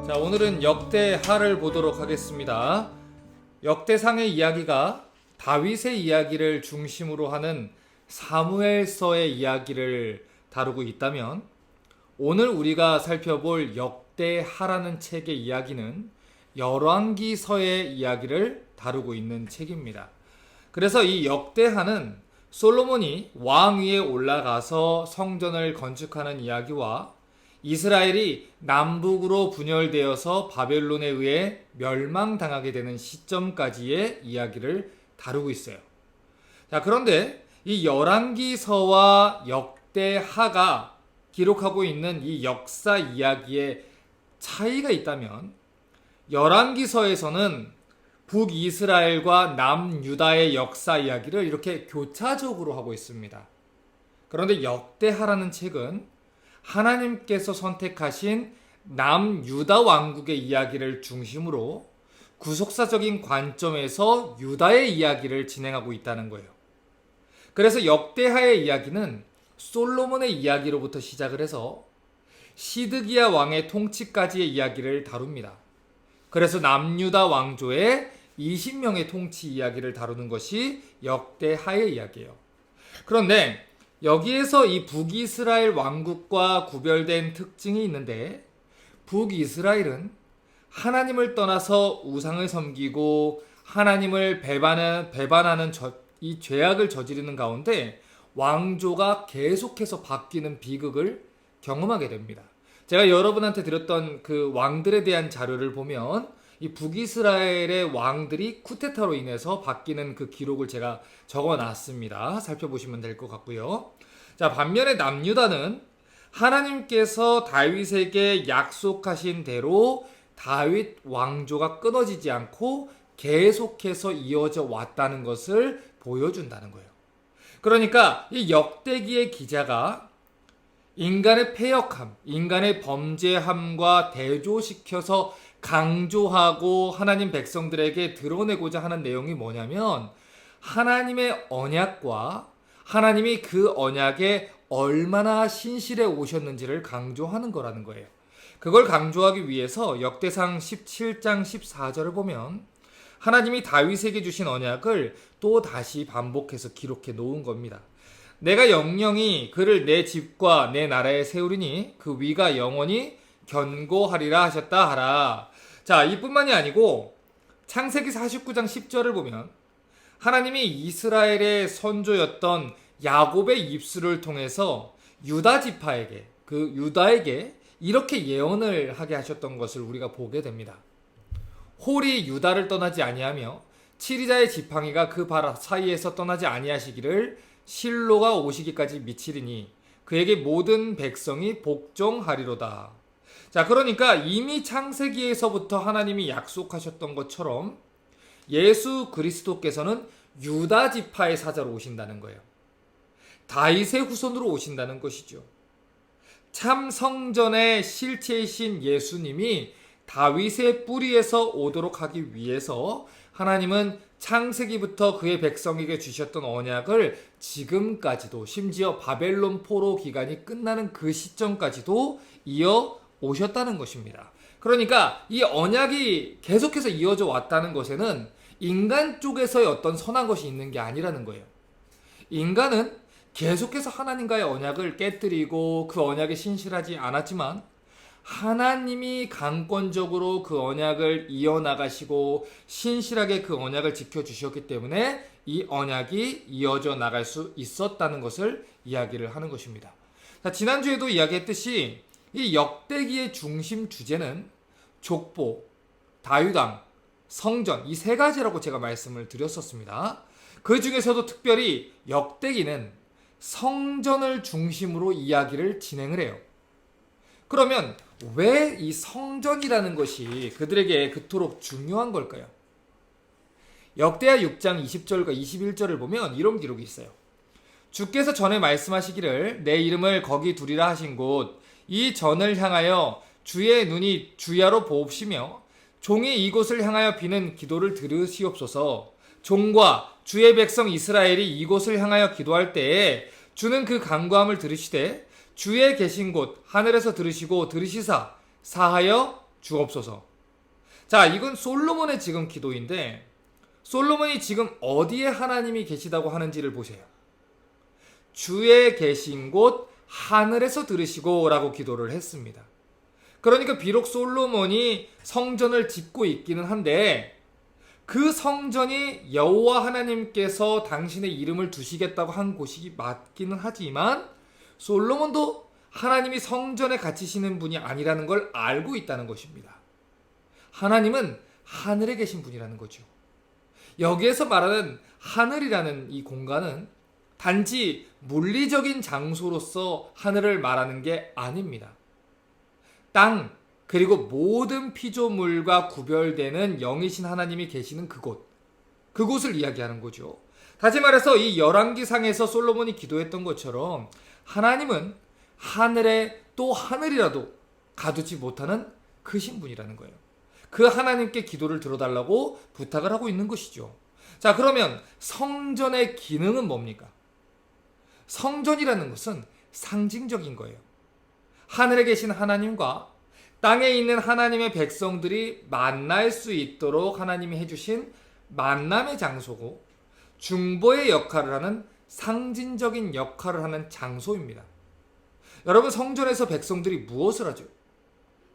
자, 오늘은 역대하를 보도록 하겠습니다. 역대상의 이야기가 다윗의 이야기를 중심으로 하는 사무엘서의 이야기를 다루고 있다면, 오늘 우리가 살펴볼 역대하라는 책의 이야기는 열왕기서의 이야기를 다루고 있는 책입니다. 그래서 이 역대하는 솔로몬이 왕 위에 올라가서 성전을 건축하는 이야기와 이스라엘이 남북으로 분열되어서 바벨론에 의해 멸망당하게 되는 시점까지의 이야기를 다루고 있어요. 자, 그런데 이 열왕기서와 역대하가 기록하고 있는 이 역사 이야기에 차이가 있다면, 열왕기서에서는 북이스라엘과 남유다의 역사 이야기를 이렇게 교차적으로 하고 있습니다. 그런데 역대하라는 책은 하나님께서 선택하신 남유다 왕국의 이야기를 중심으로 구속사적인 관점에서 유다의 이야기를 진행하고 있다는 거예요. 그래서 역대하의 이야기는 솔로몬의 이야기로부터 시작을 해서 시드기야 왕의 통치까지의 이야기를 다룹니다. 그래서 남유다 왕조의 20명의 통치 이야기를 다루는 것이 역대하의 이야기예요. 그런데 여기에서 이 북이스라엘 왕국과 구별된 특징이 있는데, 북이스라엘은 하나님을 떠나서 우상을 섬기고 하나님을 배반하는 이 죄악을 저지르는 가운데 왕조가 계속해서 바뀌는 비극을 경험하게 됩니다. 제가 여러분한테 드렸던 그 왕들에 대한 자료를 보면 이 북이스라엘의 왕들이 쿠데타로 인해서 바뀌는 그 기록을 제가 적어놨습니다. 살펴보시면 될 것 같고요. 자, 반면에 남유다는 하나님께서 다윗에게 약속하신 대로 다윗 왕조가 끊어지지 않고 계속해서 이어져 왔다는 것을 보여준다는 거예요. 그러니까 이 역대기의 기자가 인간의 패역함, 인간의 범죄함과 대조시켜서 강조하고 하나님 백성들에게 드러내고자 하는 내용이 뭐냐면, 하나님의 언약과 하나님이 그 언약에 얼마나 신실해 오셨는지를 강조하는 거라는 거예요. 그걸 강조하기 위해서 역대상 17장 14절을 보면 하나님이 다윗에게 주신 언약을 또 다시 반복해서 기록해 놓은 겁니다. 내가 영영이 그를 내 집과 내 나라에 세우리니 그 위가 영원히 견고하리라 하셨다 하라. 자, 이뿐만이 아니고 창세기 49장 10절을 보면 하나님이 이스라엘의 선조였던 야곱의 입술을 통해서 유다 지파에게, 그 유다에게 이렇게 예언을 하게 하셨던 것을 우리가 보게 됩니다. 홀이 유다를 떠나지 아니하며 치리자의 지팡이가 그 발 사이에서 떠나지 아니하시기를 실로가 오시기까지 미치리니 그에게 모든 백성이 복종하리로다. 자, 그러니까 이미 창세기에서부터 하나님이 약속하셨던 것처럼 예수 그리스도께서는 유다 지파의 사자로 오신다는 거예요. 다윗의 후손으로 오신다는 것이죠. 참 성전의 실체이신 예수님이 다윗의 뿌리에서 오도록 하기 위해서 하나님은 창세기부터 그의 백성에게 주셨던 언약을 지금까지도, 심지어 바벨론 포로 기간이 끝나는 그 시점까지도 이어 오셨다는 것입니다. 그러니까 이 언약이 계속해서 이어져 왔다는 것에는 인간 쪽에서의 어떤 선한 것이 있는 게 아니라는 거예요. 인간은 계속해서 하나님과의 언약을 깨뜨리고 그 언약에 신실하지 않았지만, 하나님이 강권적으로 그 언약을 이어나가시고 신실하게 그 언약을 지켜주셨기 때문에 이 언약이 이어져 나갈 수 있었다는 것을 이야기를 하는 것입니다. 자, 지난주에도 이야기했듯이 이 역대기의 중심 주제는 족보, 다윗왕, 성전, 이 세 가지라고 제가 말씀을 드렸었습니다. 그 중에서도 특별히 역대기는 성전을 중심으로 이야기를 진행을 해요. 그러면 왜 이 성전이라는 것이 그들에게 그토록 중요한 걸까요? 역대하 6장 20절과 21절을 보면 이런 기록이 있어요. 주께서 전에 말씀하시기를 내 이름을 거기 두리라 하신 곳 이 전을 향하여 주의 눈이 주야로 보옵시며 종이 이곳을 향하여 비는 기도를 들으시옵소서. 종과 주의 백성 이스라엘이 이곳을 향하여 기도할 때에 주는 그 간구함을 들으시되 주의 계신 곳 하늘에서 들으시고 들으시사 사하여 주옵소서. 자, 이건 솔로몬의 지금 기도인데 솔로몬이 지금 어디에 하나님이 계시다고 하는지를 보세요. 주의 계신 곳 하늘에서 들으시고 라고 기도를 했습니다. 그러니까 비록 솔로몬이 성전을 짓고 있기는 한데 그 성전이 여호와 하나님께서 당신의 이름을 두시겠다고 한 곳이 맞기는 하지만 솔로몬도 하나님이 성전에 갇히시는 분이 아니라는 걸 알고 있다는 것입니다. 하나님은 하늘에 계신 분이라는 거죠. 여기에서 말하는 하늘이라는 이 공간은 단지 물리적인 장소로서 하늘을 말하는 게 아닙니다. 땅, 그리고 모든 피조물과 구별되는 영이신 하나님이 계시는 그곳을 이야기하는 거죠. 다시 말해서 이 열왕기상에서 솔로몬이 기도했던 것처럼 하나님은 하늘에 또 하늘이라도 가두지 못하는 크신 분이라는 거예요. 그 하나님께 기도를 들어달라고 부탁을 하고 있는 것이죠. 자, 그러면 성전의 기능은 뭡니까? 성전이라는 것은 상징적인 거예요. 하늘에 계신 하나님과 땅에 있는 하나님의 백성들이 만날 수 있도록 하나님이 해주신 만남의 장소고 중보의 역할을 하는 상징적인 역할을 하는 장소입니다. 여러분, 성전에서 백성들이 무엇을 하죠?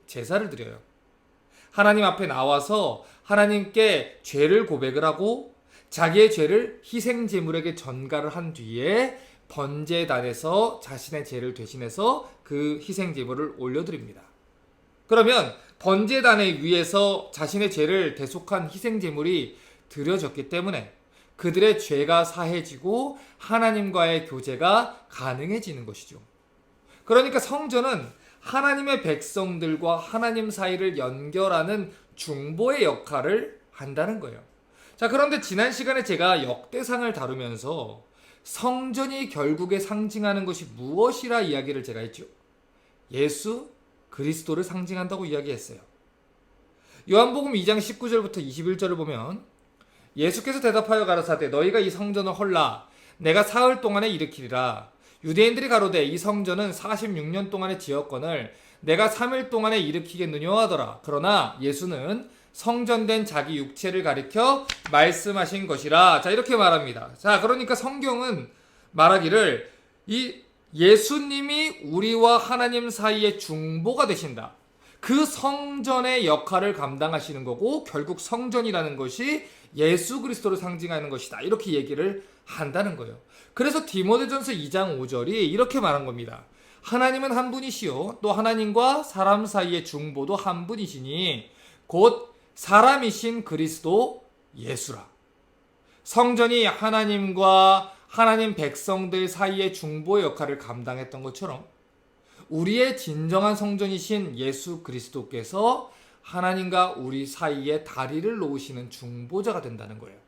제사를 드려요. 하나님 앞에 나와서 하나님께 죄를 고백을 하고 자기의 죄를 희생제물에게 전가를 한 뒤에 번제단에서 자신의 죄를 대신해서 그 희생제물을 올려드립니다. 그러면 번제단의 위에서 자신의 죄를 대속한 희생제물이 드려졌기 때문에 그들의 죄가 사해지고 하나님과의 교제가 가능해지는 것이죠. 그러니까 성전은 하나님의 백성들과 하나님 사이를 연결하는 중보의 역할을 한다는 거예요. 자, 그런데 지난 시간에 제가 역대상을 다루면서 성전이 결국에 상징하는 것이 무엇이라 이야기를 제가 했죠. 예수 그리스도를 상징한다고 이야기했어요. 요한복음 2장 19절부터 21절을 보면 예수께서 대답하여 가라사대 너희가 이 성전을 헐라 내가 사흘 동안에 일으키리라. 유대인들이 가로되 이 성전은 46년 동안에 지었거늘 내가 3일 동안에 일으키겠느냐 하더라. 그러나 예수는 성전된 자기 육체를 가리켜 말씀하신 것이라. 자, 이렇게 말합니다. 자, 그러니까 성경은 말하기를 이 예수님이 우리와 하나님 사이의 중보가 되신다. 그 성전의 역할을 감당하시는 거고 결국 성전이라는 것이 예수 그리스도를 상징하는 것이다. 이렇게 얘기를 한다는 거예요. 그래서 디모데전서 2장 5절이 이렇게 말한 겁니다. 하나님은 한 분이시요 또 하나님과 사람 사이의 중보도 한 분이시니 곧 사람이신 그리스도 예수라. 성전이 하나님과 하나님 백성들 사이의 중보의 역할을 감당했던 것처럼 우리의 진정한 성전이신 예수 그리스도께서 하나님과 우리 사이에 다리를 놓으시는 중보자가 된다는 거예요.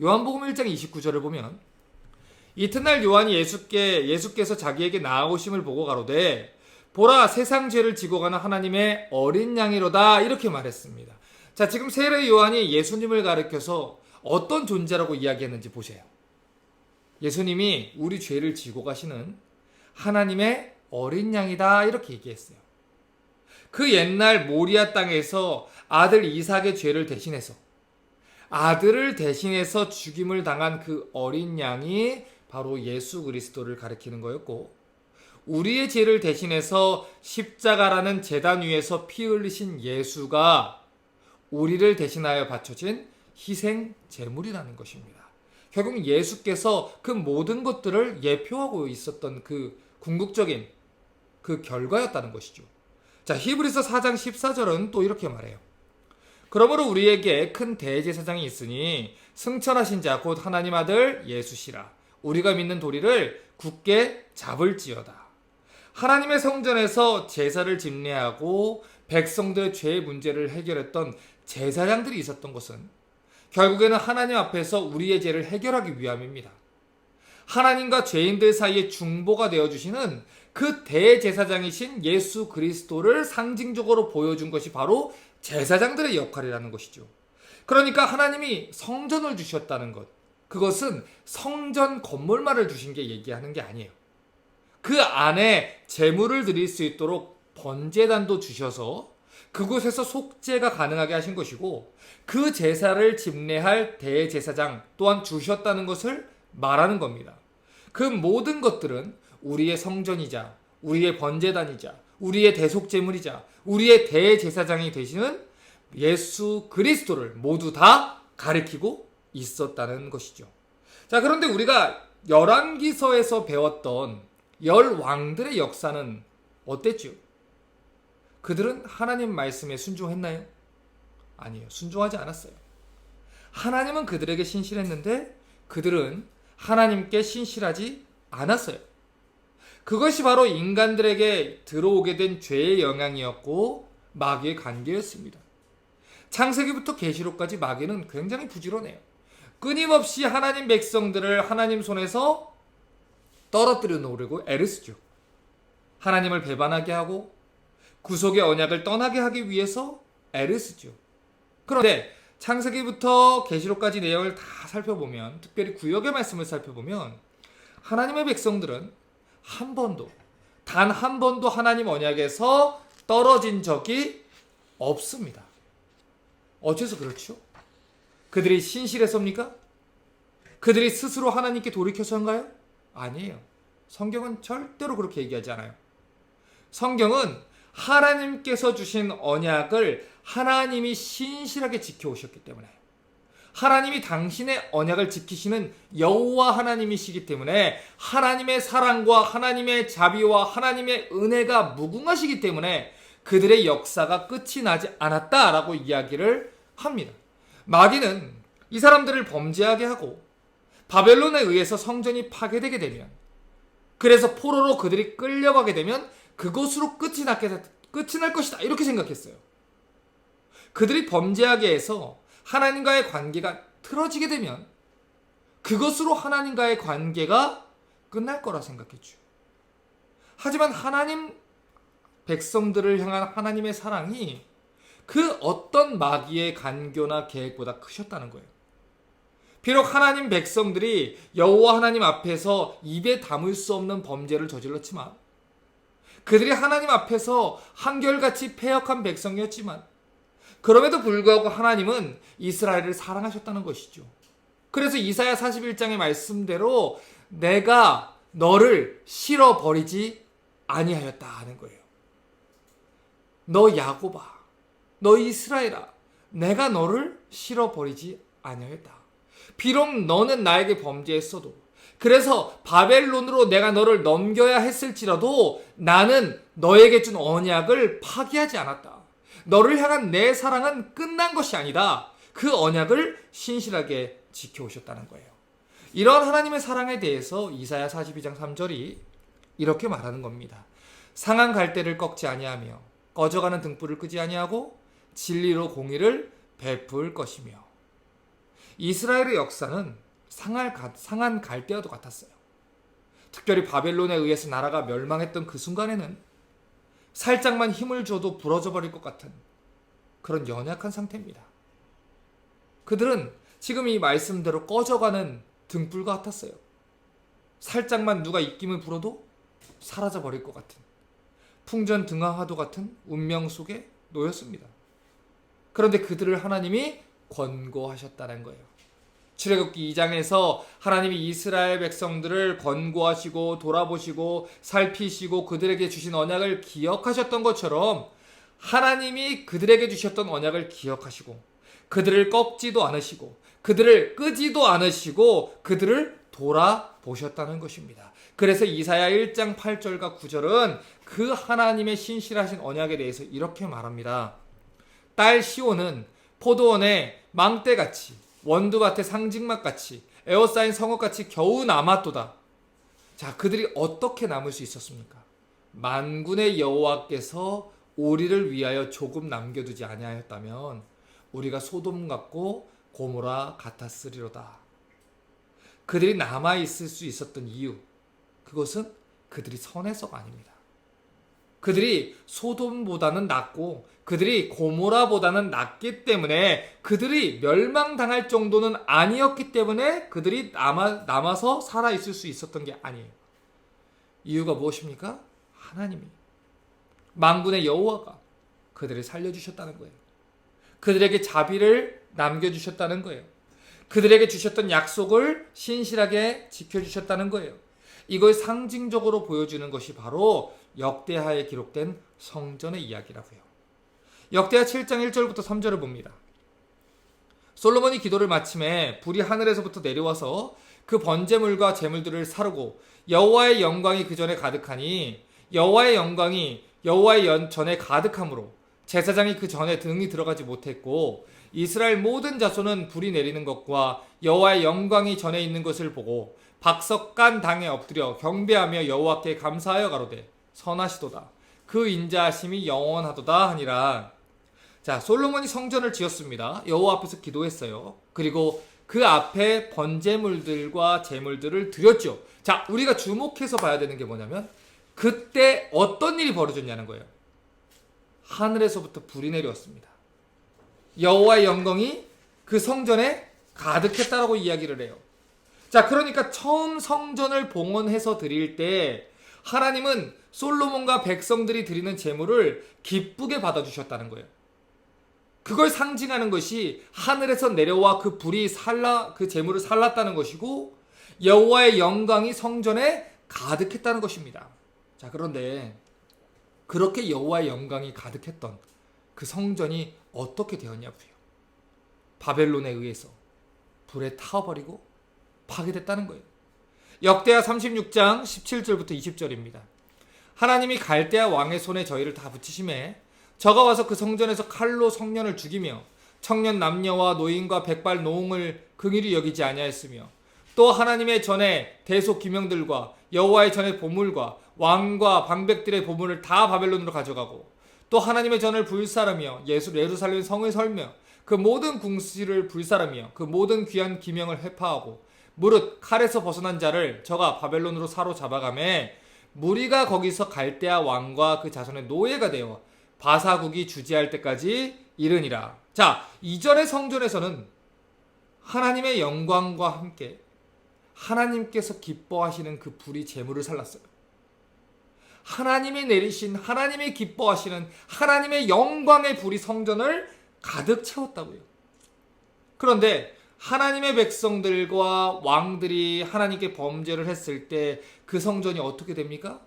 요한복음 1장 29절을 보면 이튿날 요한이 예수께서 자기에게 나아오심을 보고 가로되 보라 세상 죄를 지고 가는 하나님의 어린 양이로다 이렇게 말했습니다. 자, 지금 세례 요한이 예수님을 가리켜서 어떤 존재라고 이야기했는지 보세요. 예수님이 우리 죄를 지고 가시는 하나님의 어린 양이다 이렇게 얘기했어요. 그 옛날 모리아 땅에서 아들 이삭의 죄를 대신해서 아들을 대신해서 죽임을 당한 그 어린 양이 바로 예수 그리스도를 가리키는 거였고 우리의 죄를 대신해서 십자가라는 제단 위에서 피 흘리신 예수가 우리를 대신하여 바쳐진 희생 제물이라는 것입니다. 결국 예수께서 그 모든 것들을 예표하고 있었던 그 궁극적인 그 결과였다는 것이죠. 자, 히브리서 4장 14절은 또 이렇게 말해요. 그러므로 우리에게 큰 대제사장이 있으니 승천하신 자 곧 하나님 아들 예수시라. 우리가 믿는 도리를 굳게 잡을지어다. 하나님의 성전에서 제사를 집례하고 백성들의 죄의 문제를 해결했던 제사장들이 있었던 것은 결국에는 하나님 앞에서 우리의 죄를 해결하기 위함입니다. 하나님과 죄인들 사이의 중보가 되어주시는 그 대제사장이신 예수 그리스도를 상징적으로 보여준 것이 바로 제사장들의 역할이라는 것이죠. 그러니까 하나님이 성전을 주셨다는 것, 그것은 성전 건물만을 주신 게 얘기하는 게 아니에요. 그 안에 제물을 드릴 수 있도록 번제단도 주셔서 그곳에서 속죄가 가능하게 하신 것이고 그 제사를 집례할 대제사장 또한 주셨다는 것을 말하는 겁니다. 그 모든 것들은 우리의 성전이자 우리의 번제단이자 우리의 대속제물이자 우리의 대제사장이 되시는 예수 그리스도를 모두 다 가리키고 있었다는 것이죠. 자, 그런데 우리가 열왕기서에서 배웠던 열 왕들의 역사는 어땠죠? 그들은 하나님 말씀에 순종했나요? 아니에요. 순종하지 않았어요. 하나님은 그들에게 신실했는데 그들은 하나님께 신실하지 않았어요. 그것이 바로 인간들에게 들어오게 된 죄의 영향이었고 마귀의 관계였습니다. 창세기부터 계시록까지 마귀는 굉장히 부지런해요. 끊임없이 하나님 백성들을 하나님 손에서 떨어뜨려 놓으려고 애를 쓰죠. 하나님을 배반하게 하고 구속의 언약을 떠나게 하기 위해서 애를 쓰죠. 그런데 창세기부터 계시록까지 내용을 다 살펴보면, 특별히 구역의 말씀을 살펴보면 하나님의 백성들은 단 한 번도 하나님 언약에서 떨어진 적이 없습니다. 어째서 그렇죠? 그들이 신실해서입니까? 그들이 스스로 하나님께 돌이켜서인가요? 아니에요. 성경은 절대로 그렇게 얘기하지 않아요. 성경은 하나님께서 주신 언약을 하나님이 신실하게 지켜오셨기 때문에, 하나님이 당신의 언약을 지키시는 여호와 하나님이시기 때문에, 하나님의 사랑과 하나님의 자비와 하나님의 은혜가 무궁하시기 때문에 그들의 역사가 끝이 나지 않았다라고 이야기를 합니다. 마귀는 이 사람들을 범죄하게 하고 바벨론에 의해서 성전이 파괴되게 되면, 그래서 포로로 그들이 끌려가게 되면 그것으로 끝이 날 것이다 이렇게 생각했어요. 그들이 범죄하게 해서 하나님과의 관계가 틀어지게 되면 그것으로 하나님과의 관계가 끝날 거라 생각했죠. 하지만 하나님 백성들을 향한 하나님의 사랑이 그 어떤 마귀의 간교나 계획보다 크셨다는 거예요. 비록 하나님 백성들이 여호와 하나님 앞에서 입에 담을 수 없는 범죄를 저질렀지만, 그들이 하나님 앞에서 한결같이 패역한 백성이었지만, 그럼에도 불구하고 하나님은 이스라엘을 사랑하셨다는 것이죠. 그래서 이사야 41장의 말씀대로 내가 너를 실어버리지 아니하였다 하는 거예요. 너 야곱아, 너 이스라엘아, 내가 너를 실어버리지 아니하였다. 비록 너는 나에게 범죄했어도, 그래서 바벨론으로 내가 너를 넘겨야 했을지라도 나는 너에게 준 언약을 파기하지 않았다. 너를 향한 내 사랑은 끝난 것이 아니다. 그 언약을 신실하게 지켜오셨다는 거예요. 이런 하나님의 사랑에 대해서 이사야 42장 3절이 이렇게 말하는 겁니다. 상한 갈대를 꺾지 아니하며 꺼져가는 등불을 끄지 아니하고 진리로 공의를 베풀 것이며. 이스라엘의 역사는 상한 갈대와도 같았어요. 특별히 바벨론에 의해서 나라가 멸망했던 그 순간에는 살짝만 힘을 줘도 부러져 버릴 것 같은 그런 연약한 상태입니다. 그들은 지금 이 말씀대로 꺼져가는 등불 같았어요. 살짝만 누가 입김을 불어도 사라져 버릴 것 같은, 풍전등화화도 같은 운명 속에 놓였습니다. 그런데 그들을 하나님이 권고하셨다는 거예요. 출애굽기 2장에서 하나님이 이스라엘 백성들을 권고하시고 돌아보시고 살피시고 그들에게 주신 언약을 기억하셨던 것처럼, 하나님이 그들에게 주셨던 언약을 기억하시고 그들을 꺾지도 않으시고 그들을 끄지도 않으시고 그들을 돌아보셨다는 것입니다. 그래서 이사야 1장 8절과 9절은 그 하나님의 신실하신 언약에 대해서 이렇게 말합니다. 딸 시온은 포도원의 망대같이 원두밭의 상징막같이 에워싸인 성읍같이 겨우 남았도다. 자, 그들이 어떻게 남을 수 있었습니까? 만군의 여호와께서 우리를 위하여 조금 남겨두지 아니하였다면 우리가 소돔 같고 고모라 같았으리로다. 그들이 남아있을 수 있었던 이유, 그것은 그들이 선해서가 아닙니다. 그들이 소돔보다는 낫고 그들이 고모라보다는 낫기 때문에, 그들이 멸망당할 정도는 아니었기 때문에 그들이 남아서 살아있을 수 있었던 게 아니에요. 이유가 무엇입니까? 하나님이, 만군의 여호와가 그들을 살려주셨다는 거예요. 그들에게 자비를 남겨주셨다는 거예요. 그들에게 주셨던 약속을 신실하게 지켜주셨다는 거예요. 이걸 상징적으로 보여주는 것이 바로 역대하에 기록된 성전의 이야기라고요. 역대하 7장 1절부터 3절을 봅니다. 솔로몬이 기도를 마침에 불이 하늘에서부터 내려와서 그 번제물과 제물들을 사르고 여호와의 영광이 그 전에 가득하니 여호와의 영광이 여호와의 전에 가득함으로 제사장이 그 전에 등이 들어가지 못했고 이스라엘 모든 자손은 불이 내리는 것과 여호와의 영광이 전에 있는 것을 보고 박석간 당에 엎드려 경배하며 여호와께 감사하여 가로되 선하시도다 그 인자하심이 영원하도다 하니라. 자, 솔로몬이 성전을 지었습니다. 여호와 앞에서 기도했어요. 그리고 그 앞에 번제물들과 제물들을 드렸죠. 자, 우리가 주목해서 봐야 되는 게 뭐냐면 그때 어떤 일이 벌어졌냐는 거예요. 하늘에서부터 불이 내려왔습니다. 여호와의 영광이 그 성전에 가득했다라고 이야기를 해요. 자, 그러니까 처음 성전을 봉헌해서 드릴 때 하나님은 솔로몬과 백성들이 드리는 제물을 기쁘게 받아주셨다는 거예요. 그걸 상징하는 것이 하늘에서 내려와 그 불이 그 제물을 살랐다는 것이고 여호와의 영광이 성전에 가득했다는 것입니다. 자, 그런데 그렇게 여호와의 영광이 가득했던 그 성전이 어떻게 되었냐고요. 바벨론에 의해서 불에 타버리고 파괴됐다는 거예요. 역대하 36장 17절부터 20절입니다. 하나님이 갈대아 왕의 손에 저희를 다 붙이심에 저가 와서 그 성전에서 칼로 성년을 죽이며 청년 남녀와 노인과 백발 노홍을 긍휼히 여기지 아니하였으며 또 하나님의 전에 대속 기명들과 여호와의 전의 보물과 왕과 방백들의 보물을 다 바벨론으로 가져가고 또 하나님의 전을 불사르며 예루살렘 성을 설며 그 모든 궁시를 불사르며 그 모든 귀한 기명을 회파하고 무릇 칼에서 벗어난 자를 저가 바벨론으로 사로잡아가매 무리가 거기서 갈대아 왕과 그 자손의 노예가 되어 바사국이 주지할 때까지 이르니라. 자, 이전의 성전에서는 하나님의 영광과 함께 하나님께서 기뻐하시는 그 불이 제물을 살랐어요. 하나님이 내리신 하나님이 기뻐하시는 하나님의 영광의 불이 성전을 가득 채웠다고요. 그런데 하나님의 백성들과 왕들이 하나님께 범죄를 했을 때 그 성전이 어떻게 됩니까?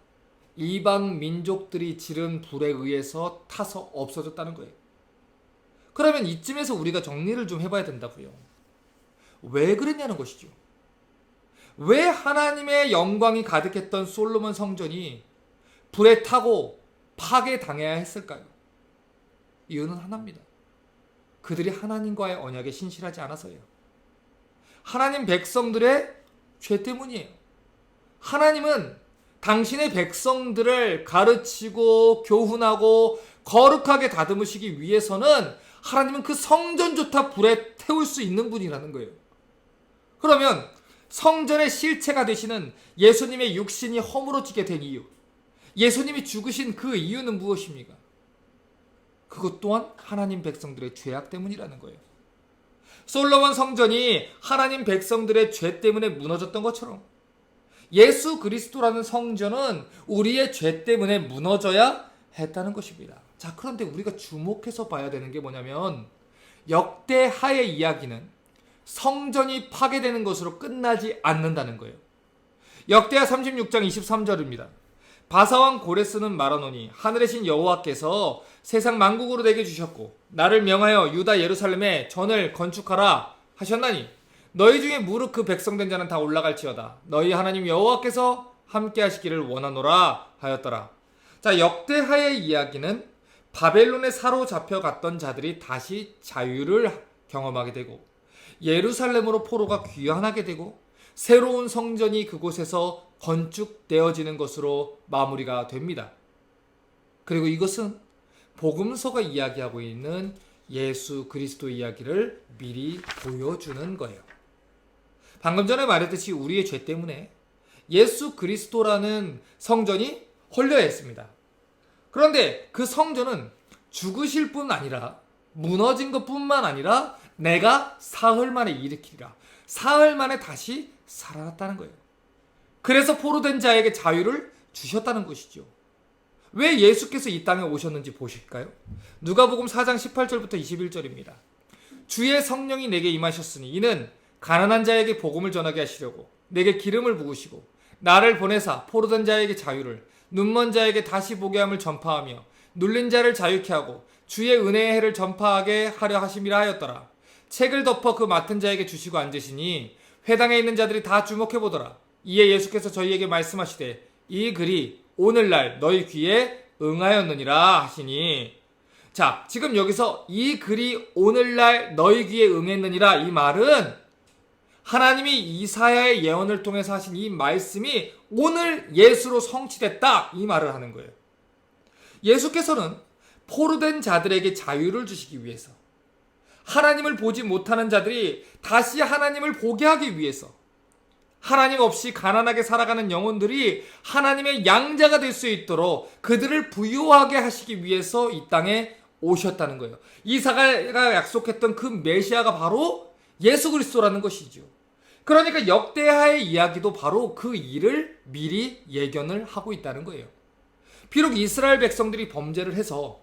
이방 민족들이 지른 불에 의해서 타서 없어졌다는 거예요. 그러면 이쯤에서 우리가 정리를 좀 해봐야 된다고요. 왜 그랬냐는 것이죠. 왜 하나님의 영광이 가득했던 솔로몬 성전이 불에 타고 파괴당해야 했을까요? 이유는 하나입니다. 그들이 하나님과의 언약에 신실하지 않아서예요. 하나님 백성들의 죄 때문이에요. 하나님은 당신의 백성들을 가르치고 교훈하고 거룩하게 다듬으시기 위해서는 하나님은 그 성전조차 불에 태울 수 있는 분이라는 거예요. 그러면 성전의 실체가 되시는 예수님의 육신이 허물어지게 된 이유, 예수님이 죽으신 그 이유는 무엇입니까? 그것 또한 하나님 백성들의 죄악 때문이라는 거예요. 솔로몬 성전이 하나님 백성들의 죄 때문에 무너졌던 것처럼 예수 그리스도라는 성전은 우리의 죄 때문에 무너져야 했다는 것입니다. 자, 그런데 우리가 주목해서 봐야 되는 게 뭐냐면 역대하의 이야기는 성전이 파괴되는 것으로 끝나지 않는다는 거예요. 역대하 36장 23절입니다. 바사왕 고레스는 말하노니 하늘의 신 여호와께서 세상 만국으로 내게 주셨고 나를 명하여 유다 예루살렘에 전을 건축하라 하셨나니 너희 중에 무릇 그 백성된 자는 다 올라갈지어다 너희 하나님 여호와께서 함께 하시기를 원하노라 하였더라. 자, 역대하의 이야기는 바벨론에 사로잡혀갔던 자들이 다시 자유를 경험하게 되고 예루살렘으로 포로가 귀환하게 되고 새로운 성전이 그곳에서 건축되어지는 것으로 마무리가 됩니다. 그리고 이것은 복음서가 이야기하고 있는 예수 그리스도 이야기를 미리 보여주는 거예요. 방금 전에 말했듯이 우리의 죄 때문에 예수 그리스도라는 성전이 헐려야 했습니다. 그런데 그 성전은 죽으실 뿐 아니라 무너진 것뿐만 아니라 내가 사흘 만에 일으키리라. 사흘 만에 다시 살아났다는 거예요. 그래서 포로된 자에게 자유를 주셨다는 것이죠. 왜 예수께서 이 땅에 오셨는지 보실까요? 누가복음 4장 18절부터 21절입니다. 주의 성령이 내게 임하셨으니 이는 가난한 자에게 복음을 전하게 하시려고 내게 기름을 부으시고 나를 보내사 포로된 자에게 자유를, 눈먼 자에게 다시 보게 함을 전파하며 눌린 자를 자유케 하고 주의 은혜의 해를 전파하게 하려 하심이라 하였더라. 책을 덮어 그 맡은 자에게 주시고 앉으시니 회당에 있는 자들이 다 주목해 보더라. 이에 예수께서 저희에게 말씀하시되 이 글이 오늘날 너희 귀에 응하였느니라 하시니, 자, 지금 여기서 이 글이 오늘날 너희 귀에 응했느니라, 이 말은 하나님이 이사야의 예언을 통해서 하신 이 말씀이 오늘 예수로 성취됐다, 이 말을 하는 거예요. 예수께서는 포로된 자들에게 자유를 주시기 위해서, 하나님을 보지 못하는 자들이 다시 하나님을 보게 하기 위해서, 하나님 없이 가난하게 살아가는 영혼들이 하나님의 양자가 될 수 있도록 그들을 부유하게 하시기 위해서 이 땅에 오셨다는 거예요. 이사야가 약속했던 그 메시아가 바로 예수 그리스도라는 것이죠. 그러니까 역대하의 이야기도 바로 그 일을 미리 예견을 하고 있다는 거예요. 비록 이스라엘 백성들이 범죄를 해서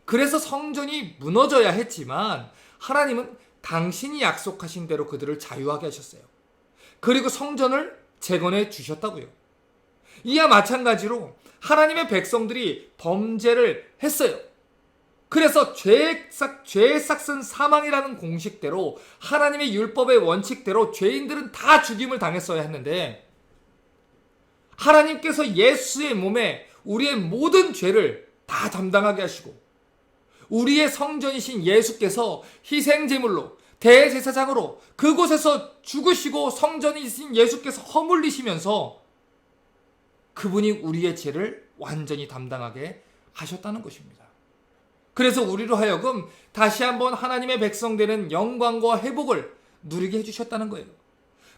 그래서 성전이 무너져야 했지만 하나님은 당신이 약속하신 대로 그들을 자유하게 하셨어요. 그리고 성전을 재건해 주셨다고요. 이와 마찬가지로 하나님의 백성들이 범죄를 했어요. 그래서 죄의 삭은 사망이라는 공식대로, 하나님의 율법의 원칙대로 죄인들은 다 죽임을 당했어야 했는데, 하나님께서 예수의 몸에 우리의 모든 죄를 다 담당하게 하시고 우리의 성전이신 예수께서 희생제물로 대제사장으로 그곳에서 죽으시고 성전이신 예수께서 허물리시면서 그분이 우리의 죄를 완전히 담당하게 하셨다는 것입니다. 그래서 우리로 하여금 다시 한번 하나님의 백성 되는 영광과 회복을 누리게 해주셨다는 거예요.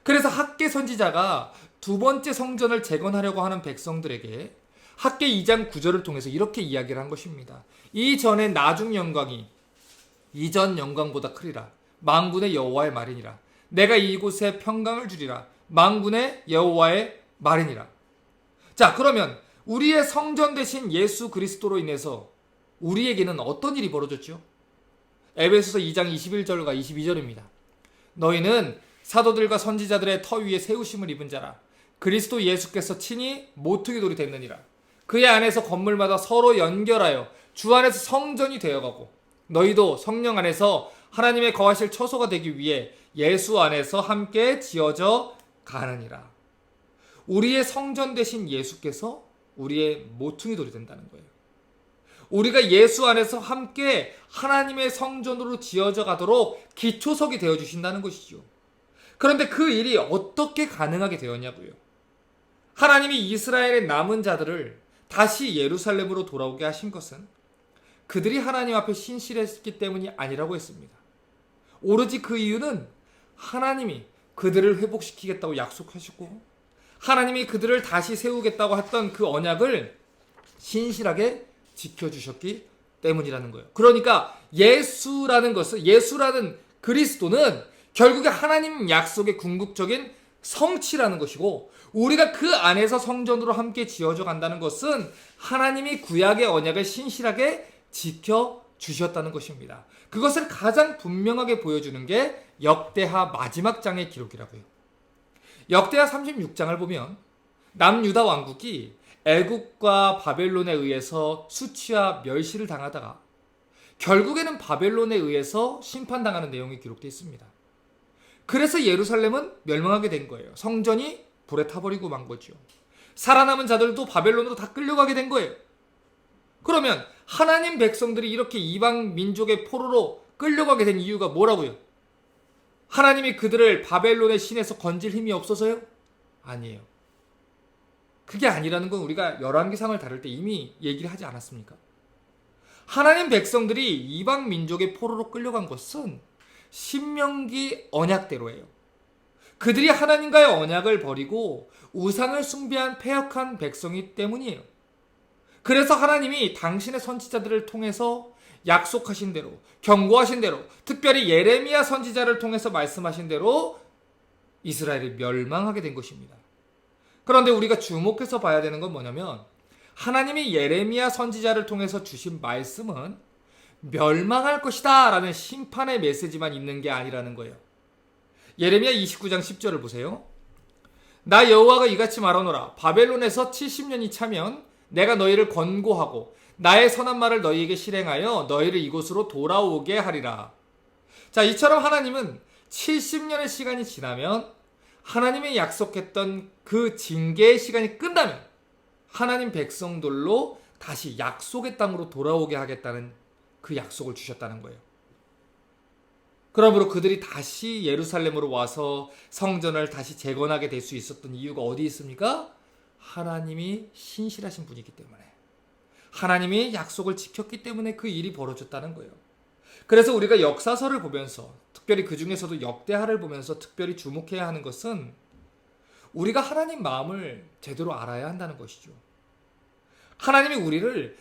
그래서 학개 선지자가 두 번째 성전을 재건하려고 하는 백성들에게 학개 2장 9절을 통해서 이렇게 이야기를 한 것입니다. 이전에 나중 영광이 이전 영광보다 크리라. 만군의 여호와의 말이니라. 내가 이곳에 평강을 주리라. 만군의 여호와의 말이니라. 자, 그러면 우리의 성전 되신 예수 그리스도로 인해서 우리에게는 어떤 일이 벌어졌죠? 에베소서 2장 21절과 22절입니다. 너희는 사도들과 선지자들의 터 위에 세우심을 입은 자라. 그리스도 예수께서 친히 모퉁이 돌이 됐느니라. 그의 안에서 건물마다 서로 연결하여 주 안에서 성전이 되어가고 너희도 성령 안에서 하나님의 거하실 처소가 되기 위해 예수 안에서 함께 지어져 가느니라. 우리의 성전 되신 예수께서 우리의 모퉁이 돌이 된다는 거예요. 우리가 예수 안에서 함께 하나님의 성전으로 지어져 가도록 기초석이 되어주신다는 것이죠. 그런데 그 일이 어떻게 가능하게 되었냐고요. 하나님이 이스라엘의 남은 자들을 다시 예루살렘으로 돌아오게 하신 것은 그들이 하나님 앞에 신실했기 때문이 아니라고 했습니다. 오로지 그 이유는 하나님이 그들을 회복시키겠다고 약속하셨고 하나님이 그들을 다시 세우겠다고 했던 그 언약을 신실하게 지켜주셨기 때문이라는 거예요. 그러니까 예수라는 것은, 예수라는 그리스도는 결국에 하나님 약속의 궁극적인 성취라는 것이고, 우리가 그 안에서 성전으로 함께 지어져 간다는 것은 하나님이 구약의 언약을 신실하게 지켜주셨다는 것입니다. 그것을 가장 분명하게 보여주는 게 역대하 마지막 장의 기록이라고요. 역대하 36장을 보면 남유다 왕국이 애국과 바벨론에 의해서 수치와 멸시를 당하다가 결국에는 바벨론에 의해서 심판당하는 내용이 기록되어 있습니다. 그래서 예루살렘은 멸망하게 된 거예요. 성전이 불에 타버리고 만 거죠. 살아남은 자들도 바벨론으로 다 끌려가게 된 거예요. 그러면 하나님 백성들이 이렇게 이방 민족의 포로로 끌려가게 된 이유가 뭐라고요? 하나님이 그들을 바벨론의 신에서 건질 힘이 없어서요? 아니에요. 그게 아니라는 건 우리가 열왕기상을 다룰 때 이미 얘기를 하지 않았습니까? 하나님 백성들이 이방 민족의 포로로 끌려간 것은 신명기 언약대로예요. 그들이 하나님과의 언약을 버리고 우상을 숭배한 패역한 백성이 때문이에요. 그래서 하나님이 당신의 선지자들을 통해서 약속하신 대로, 경고하신 대로, 특별히 예레미야 선지자를 통해서 말씀하신 대로 이스라엘이 멸망하게 된 것입니다. 그런데 우리가 주목해서 봐야 되는 건 뭐냐면 하나님이 예레미야 선지자를 통해서 주신 말씀은 멸망할 것이다 라는 심판의 메시지만 있는 게 아니라는 거예요. 예레미야 29장 10절을 보세요. 나 여호와가 이같이 말하노라. 바벨론에서 70년이 차면 내가 너희를 권고하고 나의 선한 말을 너희에게 실행하여 너희를 이곳으로 돌아오게 하리라. 자, 이처럼 하나님은 70년의 시간이 지나면 하나님이 약속했던 그 징계의 시간이 끝나면 하나님 백성들로 다시 약속의 땅으로 돌아오게 하겠다는 그 약속을 주셨다는 거예요. 그러므로 그들이 다시 예루살렘으로 와서 성전을 다시 재건하게 될 수 있었던 이유가 어디 있습니까? 하나님이 신실하신 분이기 때문에, 하나님이 약속을 지켰기 때문에 그 일이 벌어졌다는 거예요. 그래서 우리가 역사서를 보면서, 특별히 그 중에서도 역대하를 보면서 특별히 주목해야 하는 것은 우리가 하나님 마음을 제대로 알아야 한다는 것이죠. 하나님이 우리를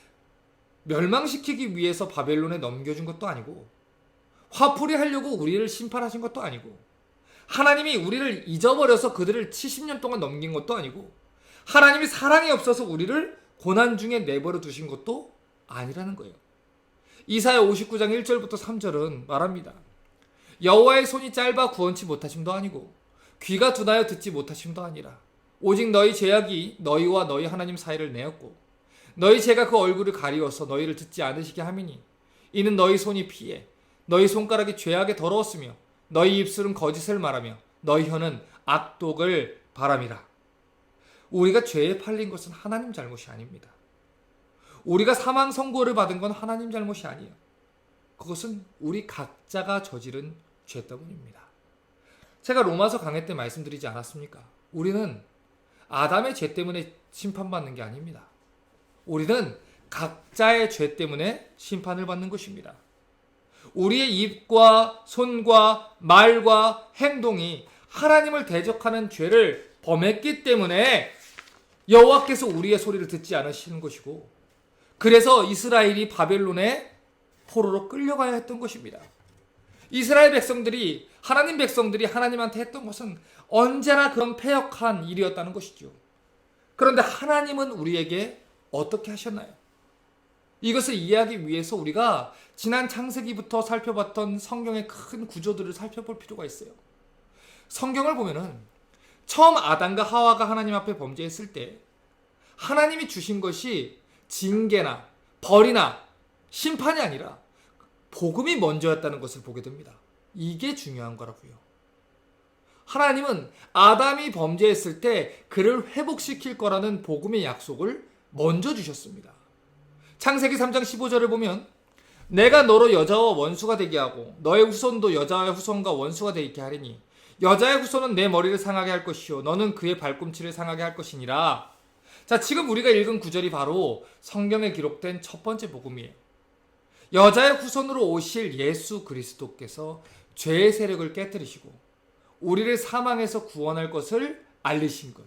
멸망시키기 위해서 바벨론에 넘겨준 것도 아니고, 화풀이 하려고 우리를 심판하신 것도 아니고, 하나님이 우리를 잊어버려서 그들을 70년 동안 넘긴 것도 아니고, 하나님이 사랑이 없어서 우리를 고난 중에 내버려 두신 것도 아니라는 거예요. 이사야 59장 1절부터 3절은 말합니다. 여호와의 손이 짧아 구원치 못하심도 아니고 귀가 둔하여 듣지 못하심도 아니라 오직 너희 죄악이 너희와 너희 하나님 사이를 내었고 너희 죄가 그 얼굴을 가리워서 너희를 듣지 않으시게 함이니 이는 너희 손이 피해 너희 손가락이 죄악에 더러웠으며 너희 입술은 거짓을 말하며 너희 혀는 악독을 바람이라. 우리가 죄에 팔린 것은 하나님 잘못이 아닙니다. 우리가 사망 선고를 받은 건 하나님 잘못이 아니에요. 그것은 우리 각자가 저지른 죄 때문입니다. 제가 로마서 강해 때 말씀드리지 않았습니까? 우리는 아담의 죄 때문에 심판받는 게 아닙니다. 우리는 각자의 죄 때문에 심판을 받는 것입니다. 우리의 입과 손과 말과 행동이 하나님을 대적하는 죄를 범했기 때문에 여호와께서 우리의 소리를 듣지 않으시는 것이고, 그래서 이스라엘이 바벨론의 포로로 끌려가야 했던 것입니다. 이스라엘 백성들이, 하나님 백성들이 하나님한테 했던 것은 언제나 그런 패역한 일이었다는 것이죠. 그런데 하나님은 우리에게 어떻게 하셨나요? 이것을 이해하기 위해서 우리가 지난 창세기부터 살펴봤던 성경의 큰 구조들을 살펴볼 필요가 있어요. 성경을 보면은 처음 아담과 하와가 하나님 앞에 범죄했을 때 하나님이 주신 것이 징계나 벌이나 심판이 아니라 복음이 먼저였다는 것을 보게 됩니다. 이게 중요한 거라고요. 하나님은 아담이 범죄했을 때 그를 회복시킬 거라는 복음의 약속을 먼저 주셨습니다. 창세기 3장 15절을 보면 내가 너로 여자와 원수가 되게 하고 너의 후손도 여자의 후손과 원수가 되게 하리니 여자의 후손은 내 머리를 상하게 할 것이요 너는 그의 발꿈치를 상하게 할 것이니라. 자, 지금 우리가 읽은 구절이 바로 성경에 기록된 첫 번째 복음이에요. 여자의 후손으로 오실 예수 그리스도께서 죄의 세력을 깨뜨리시고 우리를 사망에서 구원할 것을 알리신 것,